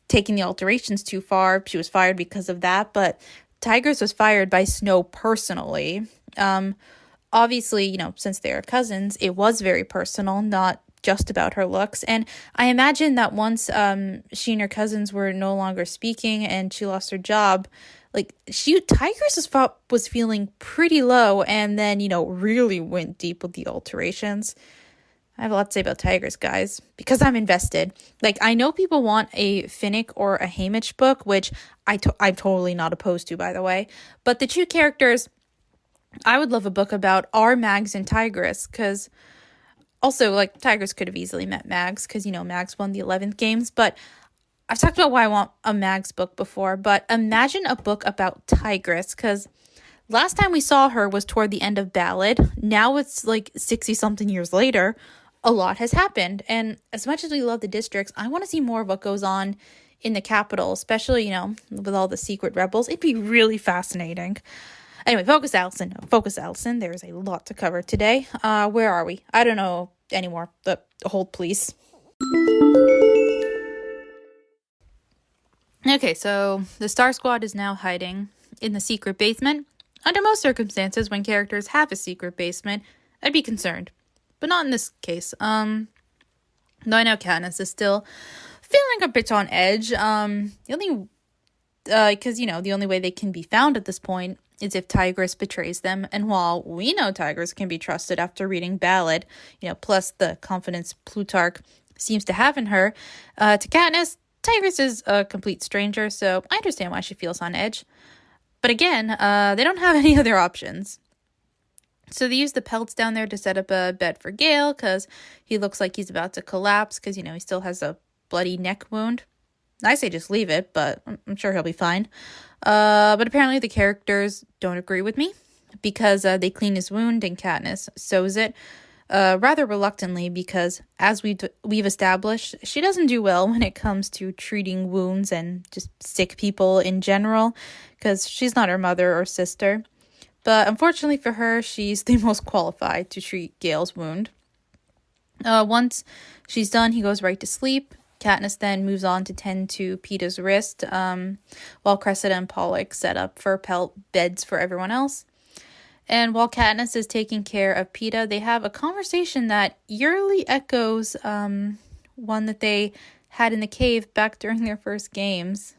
taking the alterations too far, she was fired because of that. But Tigress was fired by Snow personally. Obviously, you know, since they are cousins, it was very personal, not just about her looks. And I imagine that once she and her cousins were no longer speaking and she lost her job, like, Tigress was feeling pretty low, and then, you know, really went deep with the alterations. I have a lot to say about Tigress, guys, because I'm invested. Like, I know people want a Finnick or a Haymitch book, which I'm totally not opposed to, by the way. But the two characters I would love a book about are Mags and Tigress, because also, like, Tigress could have easily met Mags, because, you know, Mags won the 11th games. But I've talked about why I want a Mags book before, but imagine a book about Tigress, because last time we saw her was toward the end of Ballad. Now it's like 60-something years later. A lot has happened, and as much as we love the districts, I want to see more of what goes on in the capital, especially, you know, with all the secret rebels. It'd be really fascinating. Anyway, focus, Alyson. There's a lot to cover today. Where are we? I don't know anymore, but hold, please. Okay, so the Star Squad is now hiding in the secret basement. Under most circumstances, when characters have a secret basement, I'd be concerned. But not in this case. Though I know Katniss is still feeling a bit on edge. Because, you know, the only way they can be found at this point is if Tigress betrays them. And while we know Tigress can be trusted after reading Ballad, you know, plus the confidence Plutarch seems to have in her, to Katniss, Tigress is a complete stranger, so I understand why she feels on edge. But again, they don't have any other options. So they use the pelts down there to set up a bed for Gale, because he looks like he's about to collapse, because, you know, he still has a bloody neck wound. I say just leave it, but I'm sure he'll be fine. But apparently the characters don't agree with me. because they clean his wound and Katniss sews it. Rather reluctantly because, as we've established, she doesn't do well when it comes to treating wounds and just sick people in general, because she's not her mother or sister. But unfortunately for her, she's the most qualified to treat Gale's wound. Once she's done, he goes right to sleep. Katniss then moves on to tend to Peeta's wrist, while Cressida and Pollux set up for beds for everyone else. And while Katniss is taking care of Peeta, they have a conversation that eerily echoes one that they had in the cave back during their first games.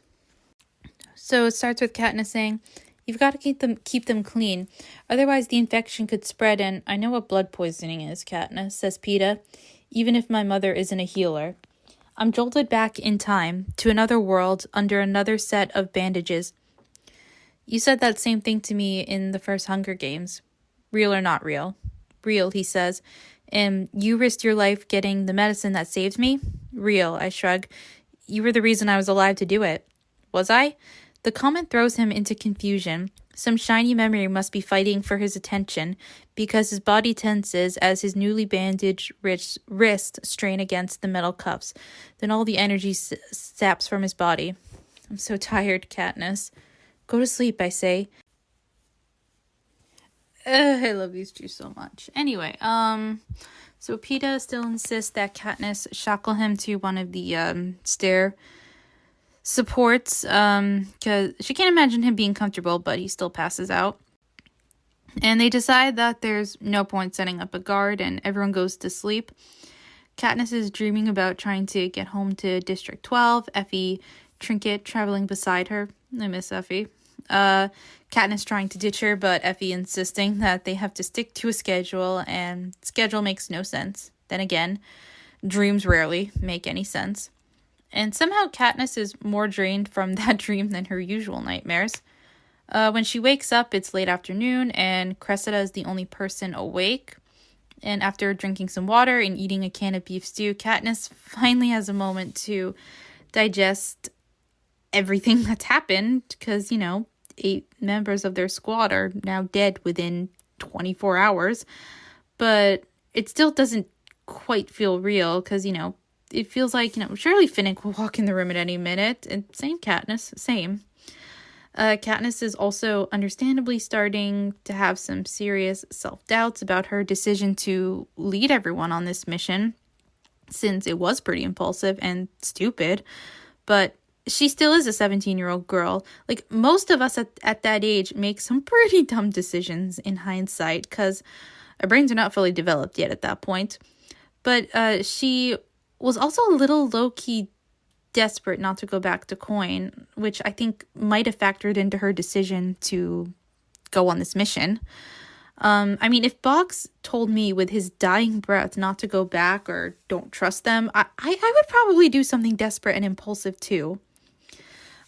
So it starts with Katniss saying, "You've got to keep them clean. Otherwise the infection could spread, and I know what blood poisoning is, Katniss," says Peeta, "even if my mother isn't a healer. I'm jolted back in time to another world under another set of bandages. You said that same thing to me in the first Hunger Games. Real or not real?" "Real," he says. "And you risked your life getting the medicine that saved me?" "Real," I shrug. "You were the reason I was alive to do it." "Was I?" The comment throws him into confusion. Some shiny memory must be fighting for his attention, because his body tenses as his newly bandaged wrist strain against the metal cuffs. Then all the energy saps from his body. "I'm so tired, Katniss." "Go to sleep," I say. I love these two so much. Anyway, so Peeta still insists that Katniss shackle him to one of the stair supports, because she can't imagine him being comfortable, but he still passes out. And they decide that there's no point setting up a guard, and everyone goes to sleep. Katniss is dreaming about trying to get home to District 12, Effie Trinket traveling beside her. I miss Effie. Katniss trying to ditch her, but Effie insisting that they have to stick to a schedule, and schedule makes no sense. Then again, dreams rarely make any sense. And somehow Katniss is more drained from that dream than her usual nightmares. When she wakes up, it's late afternoon, and Cressida is the only person awake. And after drinking some water and eating a can of beef stew, Katniss finally has a moment to digest everything that's happened, because, 8 members of their squad are now dead within 24 hours. But it still doesn't quite feel real, because, it feels like, surely Finnick will walk in the room at any minute. And same Katniss, same. Katniss is also understandably starting to have some serious self-doubts about her decision to lead everyone on this mission, since it was pretty impulsive and stupid. But she still is a 17-year-old girl. Like, most of us at that age make some pretty dumb decisions in hindsight, because our brains are not fully developed yet at that point. But she was also a little low-key desperate not to go back to Coin, which I think might have factored into her decision to go on this mission. If Boggs told me with his dying breath not to go back or don't trust them, I would probably do something desperate and impulsive too.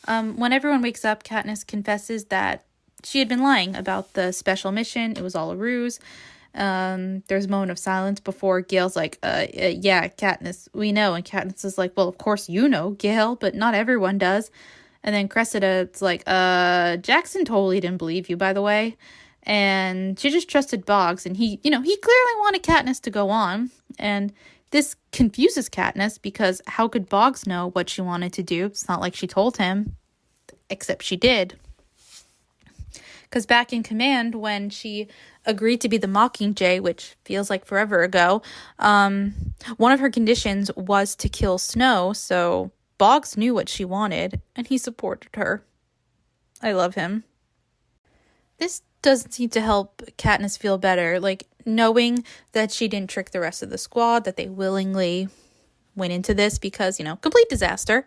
When everyone wakes up, Katniss confesses that she had been lying about the special mission. It was all a ruse. There's a moment of silence before Gale's like, yeah, Katniss, we know. And Katniss is like, well, of course you know, Gale, but not everyone does. And then Cressida's like, Jackson totally didn't believe you, by the way. And she just trusted Boggs, and he clearly wanted Katniss to go on. And this confuses Katniss, because how could Boggs know what she wanted to do? It's not like she told him, except she did. Because back in command, when she agreed to be the Mockingjay, which feels like forever ago, one of her conditions was to kill Snow, so Boggs knew what she wanted, and he supported her. I love him. This doesn't seem to help Katniss feel better, like, knowing that she didn't trick the rest of the squad, that they willingly went into this, because, complete disaster.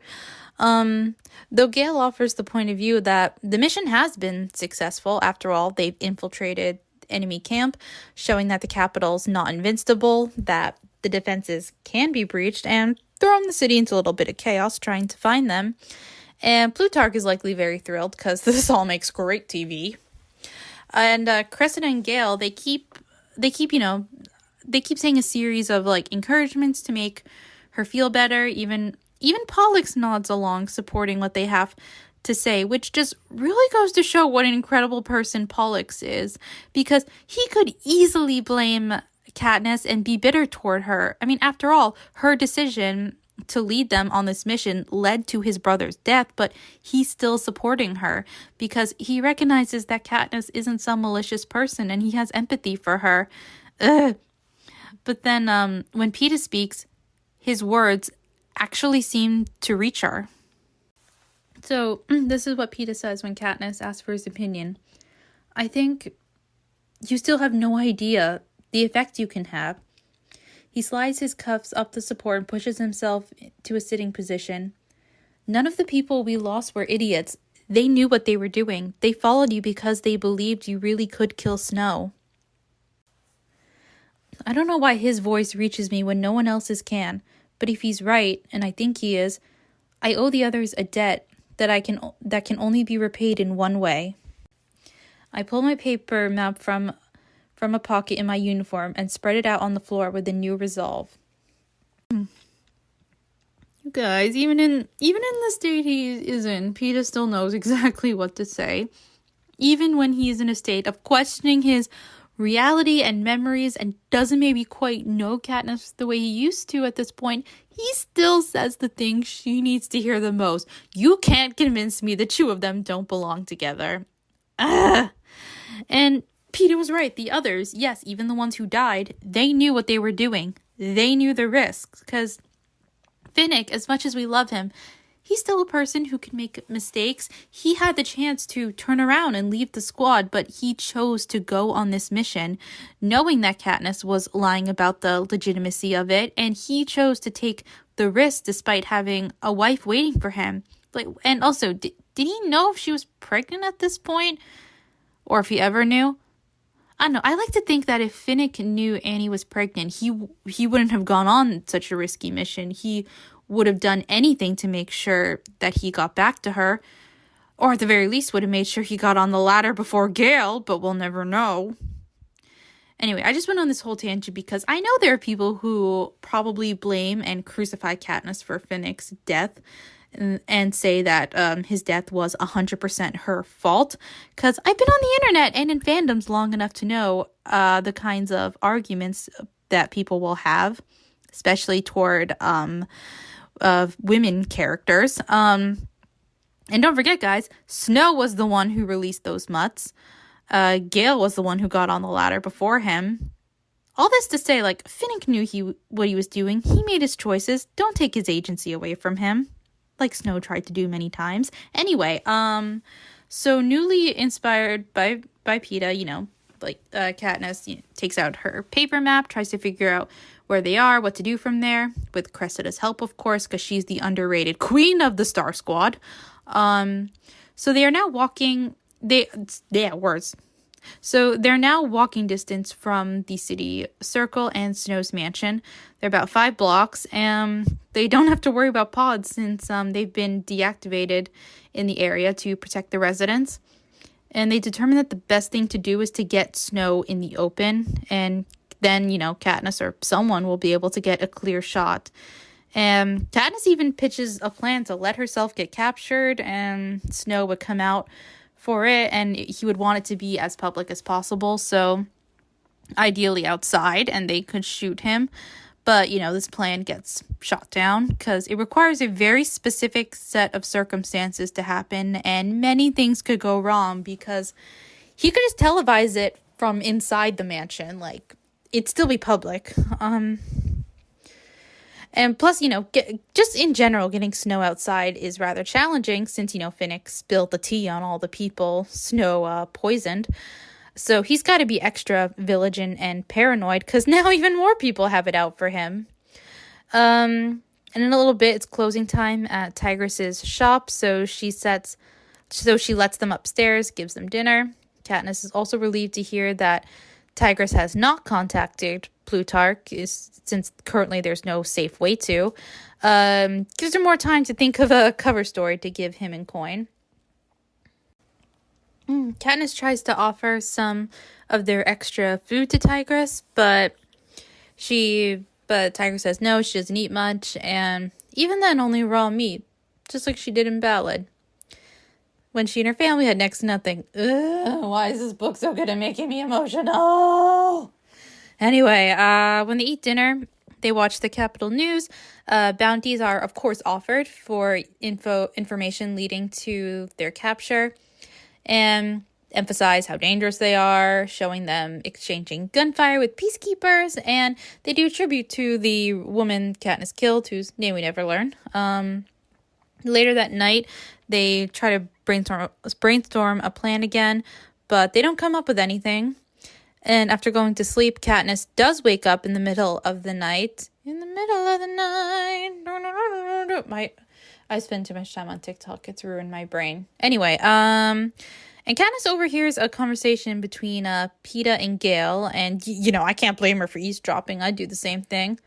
Though Gale offers the point of view that the mission has been successful. After all, they've infiltrated enemy camp, showing that the capital's not invincible, that the defenses can be breached, and thrown the city into a little bit of chaos trying to find them. And Plutarch is likely very thrilled, because this all makes great TV. And Cressida and Gale, they keep saying a series of encouragements to make her feel better. Even Pollux nods along, supporting what they have to say, which just really goes to show what an incredible person Pollux is, because he could easily blame Katniss and be bitter toward her. I mean, after all, her decision to lead them on this mission led to his brother's death, but he's still supporting her because he recognizes that Katniss isn't some malicious person and he has empathy for her. Ugh. But then when Peeta speaks, his words actually seem to reach her. So this is what Peeta says when Katniss asks for his opinion. I think you still have no idea the effect you can have. He slides his cuffs up the support and pushes himself to a sitting position. None of the people we lost were idiots. They knew what they were doing. They followed you because they believed you really could kill Snow. I don't know why his voice reaches me when no one else's can, but if he's right, and I think he is, I owe the others a debt that can only be repaid in one way. I pull my paper map from a pocket in my uniform and spread it out on the floor with a new resolve. You guys, even in the state he is in, Peeta still knows exactly what to say. Even when he is in a state of questioning his reality and memories and doesn't maybe quite know Katniss the way he used to at this point, he still says the thing she needs to hear the most. You can't convince me the two of them don't belong together. Ugh. And Peeta was right. The others, yes, even the ones who died, they knew what they were doing. They knew the risks. Because Finnick, as much as we love him, he's still a person who can make mistakes. He had the chance to turn around and leave the squad, but he chose to go on this mission, knowing that Katniss was lying about the legitimacy of it, and he chose to take the risk despite having a wife waiting for him. And also, did he know if she was pregnant at this point? Or if he ever knew? I don't know. I like to think that if Finnick knew Annie was pregnant, he wouldn't have gone on such a risky mission. He would have done anything to make sure that he got back to her. Or at the very least would have made sure he got on the ladder before Gale, but we'll never know. Anyway, I just went on this whole tangent because I know there are people who probably blame and crucify Katniss for Finnick's death. And say that his death was 100% her fault. Because I've been on the internet and in fandoms long enough to know the kinds of arguments that people will have, especially toward women characters. And don't forget, guys, Snow was the one who released those mutts. Gale was the one who got on the ladder before him. All this to say, Finnick knew what he was doing. He made his choices. Don't take his agency away from him, like Snow tried to do many times. Anyway, so newly inspired by Peeta, Katniss takes out her paper map, tries to figure out where they are, what to do from there, with Cressida's help, of course, because she's the underrated queen of the Star Squad. So they are now walking, So they're now walking distance from the city circle and Snow's mansion. They're about 5 blocks, and they don't have to worry about pods since they've been deactivated in the area to protect the residents. And they determined that the best thing to do is to get Snow in the open, and then, Katniss or someone will be able to get a clear shot. And Katniss even pitches a plan to let herself get captured, and Snow would come out for it, and he would want it to be as public as possible, so ideally outside, and they could shoot him. But, this plan gets shot down because it requires a very specific set of circumstances to happen, and many things could go wrong because he could just televise it from inside the mansion. It'd still be public. And plus, just in general, getting Snow outside is rather challenging since, Finnick spilled the tea on all the people Snow poisoned. So he's got to be extra vigilant and paranoid because now even more people have it out for him. And in a little bit, it's closing time at Tigress's shop. So she lets them upstairs, gives them dinner. Katniss is also relieved to hear that Tigress has not contacted Plutarch, since currently there's no safe way to. Gives her more time to think of a cover story to give him and Coin. Katniss tries to offer some of their extra food to Tigress, but Tigress says no, she doesn't eat much, and even then only raw meat, just like she did in Ballad. when she and her family had next to nothing. Ugh, why is this book so good at making me emotional? Anyway, when they eat dinner, they watch the Capitol News. Bounties are, of course, offered for information leading to their capture, and emphasize how dangerous they are, showing them exchanging gunfire with peacekeepers, and they do tribute to the woman Katniss killed, whose name we never learn. Later that night, they try to brainstorm a plan again, but they don't come up with anything. And after going to sleep, Katniss does wake up in the middle of the night. I spend too much time on TikTok. It's ruined my brain. Anyway, and Katniss overhears a conversation between Peeta and Gale, and, I can't blame her for eavesdropping. I'd do the same thing.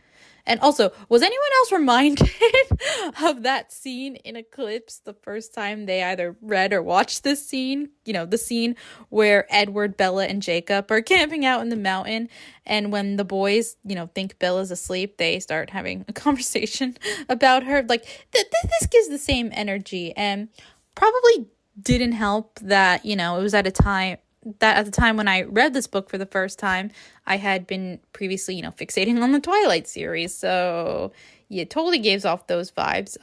And also, was anyone else reminded of that scene in Eclipse the first time they either read or watched this scene? The scene where Edward, Bella, and Jacob are camping out in the mountain, and when the boys, think Bella's asleep, they start having a conversation about her. Like, this gives the same energy, and probably didn't help that, it was at the time when I read this book for the first time, I had been previously, fixating on the Twilight series. So, yeah, it totally gives off those vibes.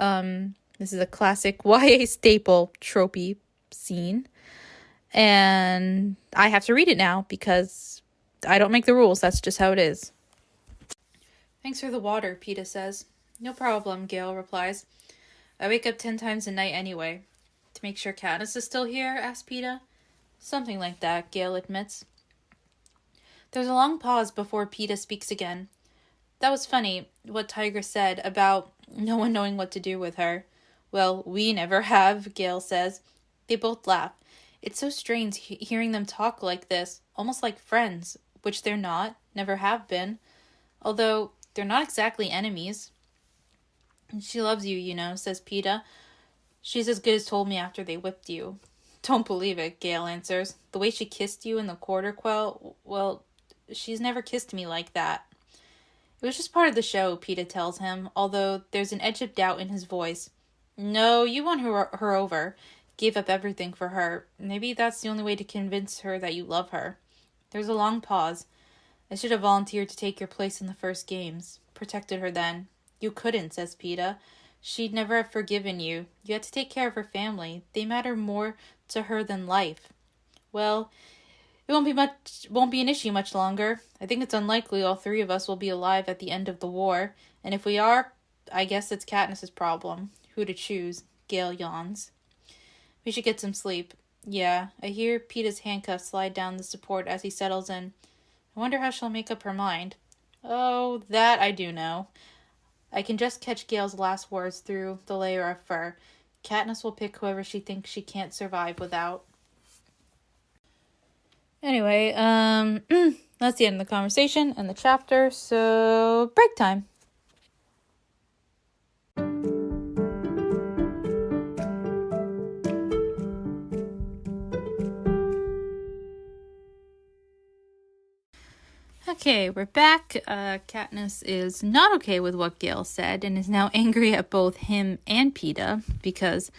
This is a classic YA staple tropey scene. And I have to read it now because I don't make the rules. That's just how it is. Thanks for the water, Peeta says. No problem, Gale replies. I wake up 10 times a night anyway. To make sure Katniss is still here, asks Peeta. Something like that, Gale admits. There's a long pause before Peeta speaks again. That was funny, what Tigress said about no one knowing what to do with her. Well, we never have, Gale says. They both laugh. It's so strange hearing them talk like this, almost like friends, which they're not, never have been. Although, they're not exactly enemies. She loves you, says Peeta. She's as good as told me after they whipped you. Don't believe it, Gale answers. The way she kissed you in the quarter quell, well, she's never kissed me like that. It was just part of the show, Peeta tells him, although there's an edge of doubt in his voice. No, you won her over. Gave up everything for her. Maybe that's the only way to convince her that you love her. There's a long pause. I should have volunteered to take your place in the first games. Protected her then. You couldn't, says Peeta. She'd never have forgiven you. You had to take care of her family. They matter more to her than life. Well, it won't be an issue much longer. I think it's unlikely all three of us will be alive at the end of the war. And if we are, I guess it's Katniss's problem. Who to choose? Gale yawns. We should get some sleep. Yeah, I hear Peeta's handcuffs slide down the support as he settles in. I wonder how she'll make up her mind. Oh, that I do know. I can just catch Gale's last words through the layer of fur. Katniss will pick whoever she thinks she can't survive without. Anyway, that's the end of the conversation and the chapter, so break time. Okay, we're back. Katniss is not okay with what Gale said and is now angry at both him and Peeta because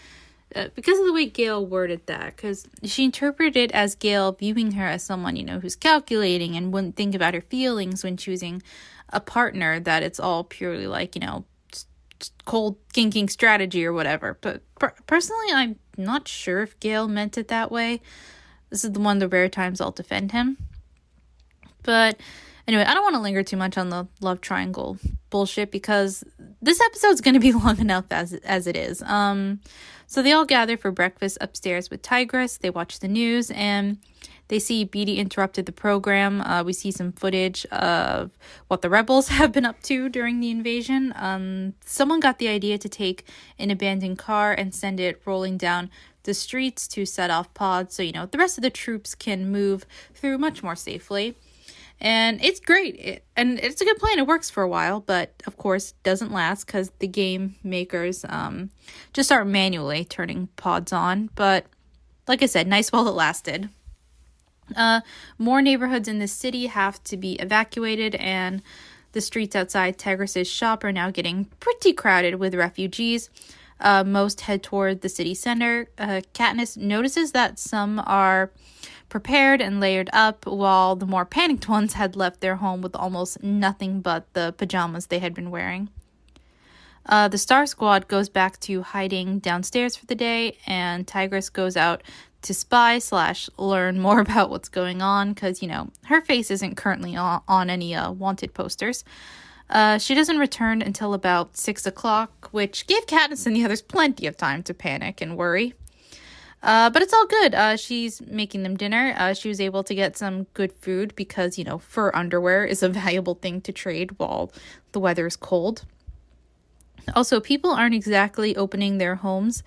of the way Gale worded that. Because she interpreted it as Gale viewing her as someone, who's calculating and wouldn't think about her feelings when choosing a partner, that it's all purely like, cold thinking strategy or whatever. But personally, I'm not sure if Gale meant it that way. This is one of the rare times I'll defend him. But anyway, I don't want to linger too much on the love triangle bullshit because this episode's going to be long enough as it is. So they all gather for breakfast upstairs with Tigress. They watch the news and they see Beetee interrupted the program. We see some footage of what the rebels have been up to during the invasion. Someone got the idea to take an abandoned car and send it rolling down the streets to set off pods so, the rest of the troops can move through much more safely. And it's great, and it's a good plan. It works for a while, but of course doesn't last because the game makers just start manually turning pods on. But like I said, nice while it lasted. More neighborhoods in the city have to be evacuated, and the streets outside Tigress's shop are now getting pretty crowded with refugees. Most head toward the city center. Katniss notices that some are prepared and layered up, while the more panicked ones had left their home with almost nothing but the pajamas they had been wearing. The Star Squad goes back to hiding downstairs for the day, and Tigress goes out to spy / learn more about what's going on, because, her face isn't currently on any wanted posters. She doesn't return until about 6 o'clock, which gave Katniss and the others plenty of time to panic and worry. But it's all good. She's making them dinner. She was able to get some good food because, fur underwear is a valuable thing to trade while the weather is cold. Also, people aren't exactly opening their homes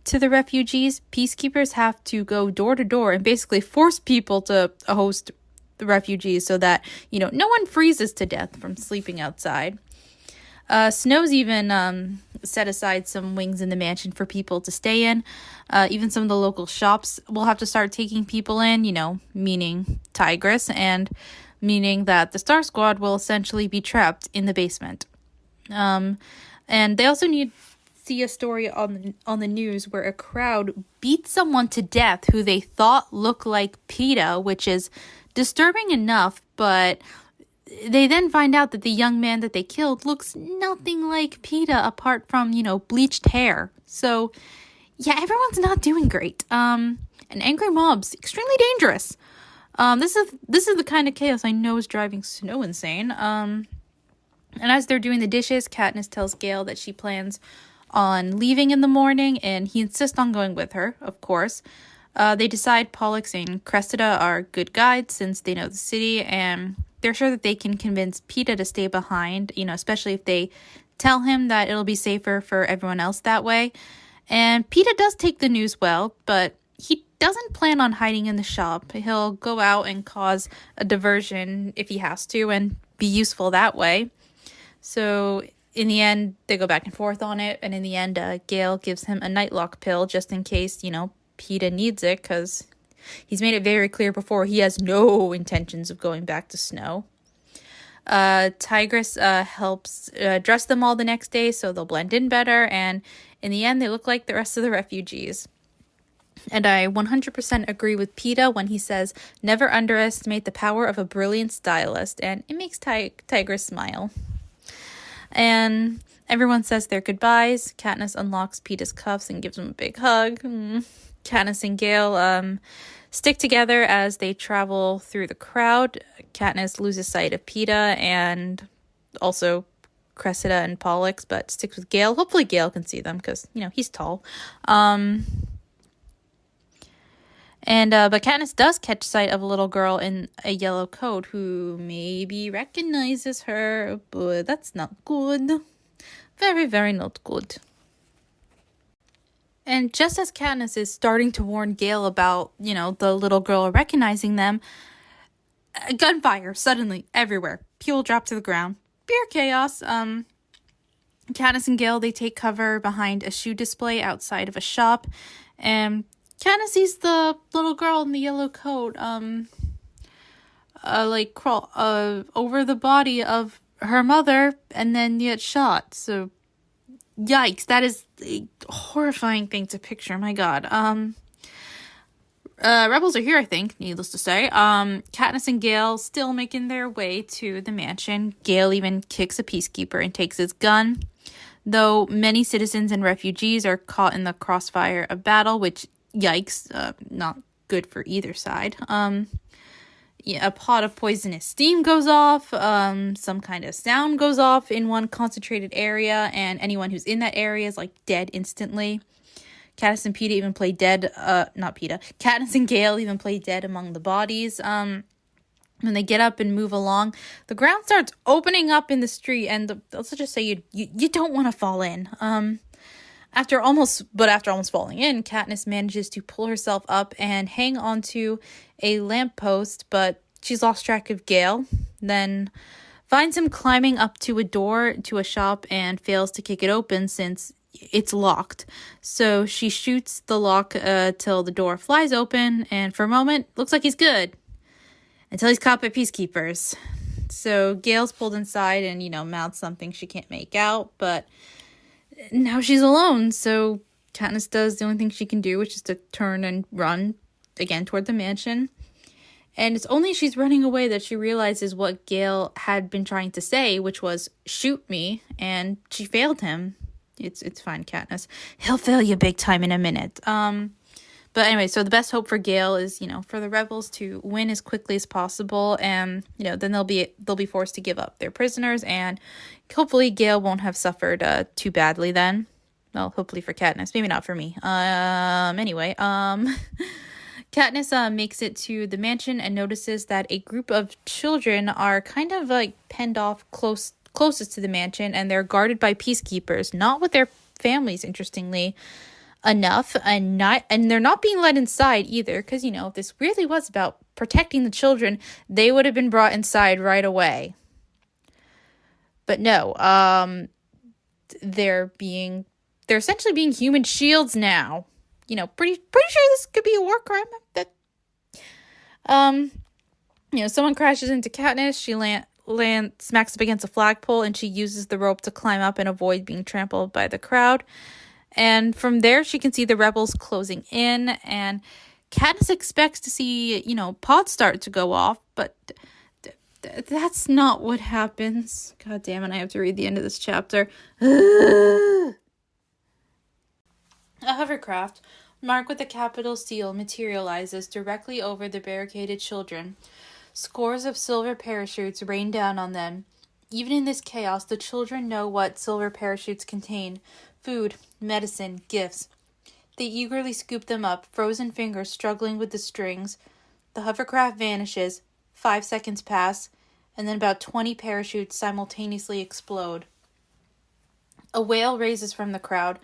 to the refugees. Peacekeepers have to go door to door and basically force people to host the refugees so that, no one freezes to death from sleeping outside. Snow's even set aside some wings in the mansion for people to stay in. Even some of the local shops will have to start taking people in, meaning Tigress, and meaning that the Star Squad will essentially be trapped in the basement. And they also need to see a story on the news where a crowd beat someone to death who they thought looked like PETA, which is disturbing enough, but they then find out that the young man that they killed looks nothing like PETA apart from, bleached hair. So, yeah, everyone's not doing great. And angry mobs, extremely dangerous. This is the kind of chaos I know is driving Snow insane. And as they're doing the dishes, Katniss tells Gale that she plans on leaving in the morning, and he insists on going with her, of course. They decide Pollux and Cressida are good guides since they know the city, and they're sure that they can convince PETA to stay behind, especially if they tell him that it'll be safer for everyone else that way. And PETA does take the news well, but he doesn't plan on hiding in the shop. He'll go out and cause a diversion if he has to and be useful that way. So in the end, they go back and forth on it. And in the end, Gale gives him a nightlock pill just in case, PETA needs it, because he's made it very clear before he has no intentions of going back to Snow. Tigress helps dress them all the next day so they'll blend in better. And in the end, they look like the rest of the refugees. And I 100% agree with PETA when he says, never underestimate the power of a brilliant stylist. And it makes Tigress smile. And everyone says their goodbyes. Katniss unlocks PETA's cuffs and gives him a big hug. Katniss and Gale stick together as they travel through the crowd. Katniss loses sight of PETA and also Cressida and Pollux, but sticks with Gale. Hopefully Gale can see them because, he's tall. But Katniss does catch sight of a little girl in a yellow coat who maybe recognizes her, but that's not good. Very, very not good. And just as Katniss is starting to warn Gale about, the little girl recognizing them, gunfire suddenly everywhere. People drop to the ground. Pure chaos. Katniss and Gale, they take cover behind a shoe display outside of a shop, and Katniss sees the little girl in the yellow coat, crawl over the body of her mother and then get shot. So, yikes, that is a horrifying thing to picture. My God. Rebels are here, I think, needless to say. Katniss and Gale still making their way to the mansion. Gale even kicks a peacekeeper and takes his gun. Though many citizens and refugees are caught in the crossfire of battle, which, yikes, not good for either side. A pot of poisonous steam goes off. Some kind of sound goes off in one concentrated area, and anyone who's in that area is, dead instantly. Katniss and PETA even play dead, not PETA. Katniss and Gale even play dead among the bodies. When they get up and move along, the ground starts opening up in the street, and let's just say you don't want to fall in. After almost falling in, Katniss manages to pull herself up and hang onto a lamppost, but she's lost track of Gale. Then finds him climbing up to a door to a shop and fails to kick it open since it's locked. So she shoots the lock till the door flies open, and for a moment, looks like he's good. Until he's caught by peacekeepers. So Gale's pulled inside and, mouths something she can't make out, but now she's alone, so Katniss does the only thing she can do, which is to turn and run again toward the mansion. And it's only as she's running away that she realizes what Gale had been trying to say, which was, shoot me, and she failed him. It's fine, Katniss. He'll fail you big time in a minute. But anyway, so the best hope for Gale is, for the rebels to win as quickly as possible, and, then they'll be forced to give up their prisoners, and hopefully Gale won't have suffered too badly then. Well, hopefully for Katniss, maybe not for me. Anyway, Katniss makes it to the mansion and notices that a group of children are kind of like penned off closest to the mansion, and they're guarded by peacekeepers, not with their families, interestingly enough, and they're not being let inside either, because if this really was about protecting the children, they would have been brought inside right away. But no, they're essentially being human shields now. Pretty sure this could be a war crime. But someone crashes into Katniss. She smacks up against a flagpole, and she uses the rope to climb up and avoid being trampled by the crowd. And from there, she can see the rebels closing in, and Katniss expects to see, pods start to go off, but that's not what happens. God damn it, I have to read the end of this chapter. A hovercraft, marked with a capital seal, materializes directly over the barricaded children. Scores of silver parachutes rain down on them. Even in this chaos, the children know what silver parachutes contain. Food, medicine, gifts. They eagerly scoop them up, frozen fingers struggling with the strings. The hovercraft vanishes. 5 seconds pass, and then about 20 parachutes simultaneously explode. A wail raises from the crowd.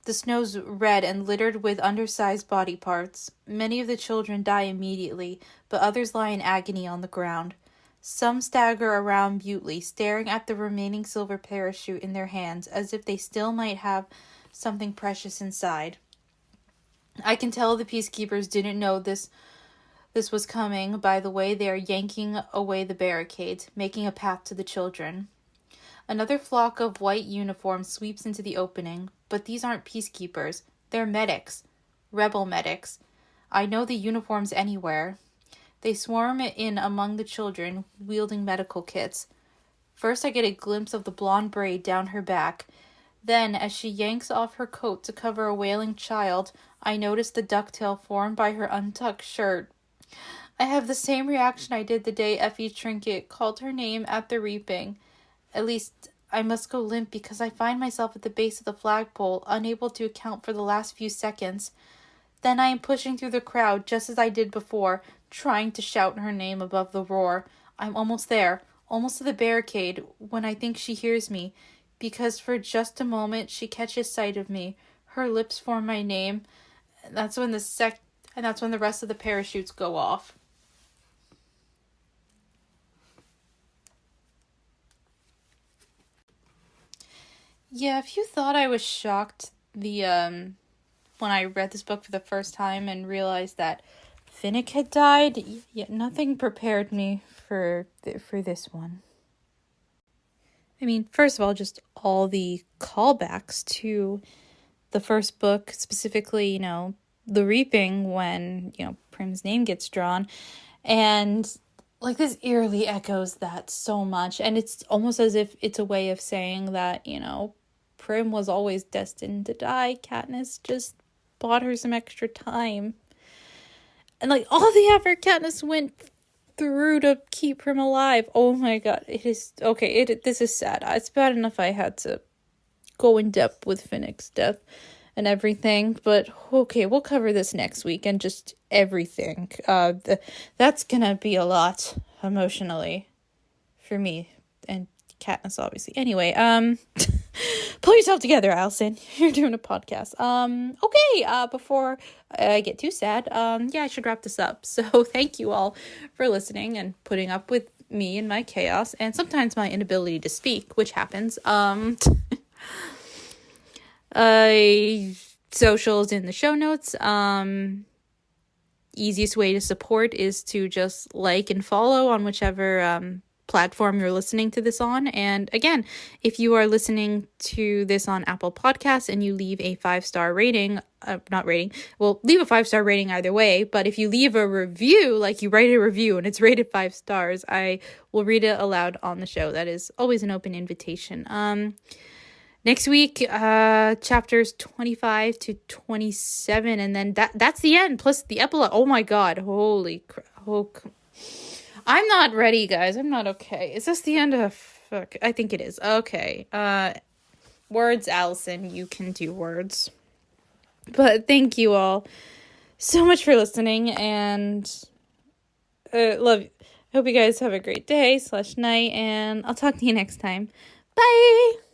The snow's red and littered with undersized body parts. Many of the children die immediately, but others lie in agony on the ground. Some stagger around mutely, staring at the remaining silver parachute in their hands, as if they still might have something precious inside. I can tell the peacekeepers didn't know this was coming by the way they are yanking away the barricades, making a path to the children. Another flock of white uniforms sweeps into the opening, but these aren't peacekeepers. They're medics. Rebel medics. I know the uniforms anywhere. They swarm in among the children, wielding medical kits. First, I get a glimpse of the blonde braid down her back. Then, as she yanks off her coat to cover a wailing child, I notice the ducktail formed by her untucked shirt. I have the same reaction I did the day Effie Trinket called her name at the reaping. At least, I must go limp because I find myself at the base of the flagpole, unable to account for the last few seconds. Then I am pushing through the crowd, just as I did before, trying to shout her name above the roar. I'm almost there, almost to the barricade, when I think she hears me, because for just a moment she catches sight of me. Her lips form my name, and that's when the rest of the parachutes go off. Yeah, if you thought I was shocked when I read this book for the first time and realized that Finnick had died, yet nothing prepared me for this one. I mean, first of all, just all the callbacks to the first book, specifically, the reaping when, Prim's name gets drawn. And, this eerily echoes that so much. And it's almost as if it's a way of saying that, Prim was always destined to die. Katniss just bought her some extra time. And, all the effort Katniss went through to keep Prim alive. Oh my god, it is... Okay, this is sad. It's bad enough I had to go in depth with Finnick's death and everything, but okay, we'll cover this next week and just everything. That's gonna be a lot emotionally for me and Katniss, obviously. Anyway, pull yourself together, Alyson. You're doing a podcast. Okay, before I get too sad, I should wrap this up. So thank you all for listening and putting up with me and my chaos, and sometimes my inability to speak, which happens. Socials in the show notes. Easiest way to support is to just like and follow on whichever platform you're listening to this on. And again, if you are listening to this on Apple Podcasts and you leave a 5-star rating, leave a 5-star rating either way, but if you leave a review, like you write a review and it's rated 5 stars, I will read it aloud on the show. That is always an open invitation. Next week, chapters 25 to 27, and then that's the end, plus the epilogue. Oh my god, holy crap. I'm not ready, guys. I'm not okay. Is this the end of... Fuck, I think it is. Okay. Words, Alyson. You can do words. But thank you all so much for listening, and love you. Hope you guys have a great day /night, and I'll talk to you next time. Bye!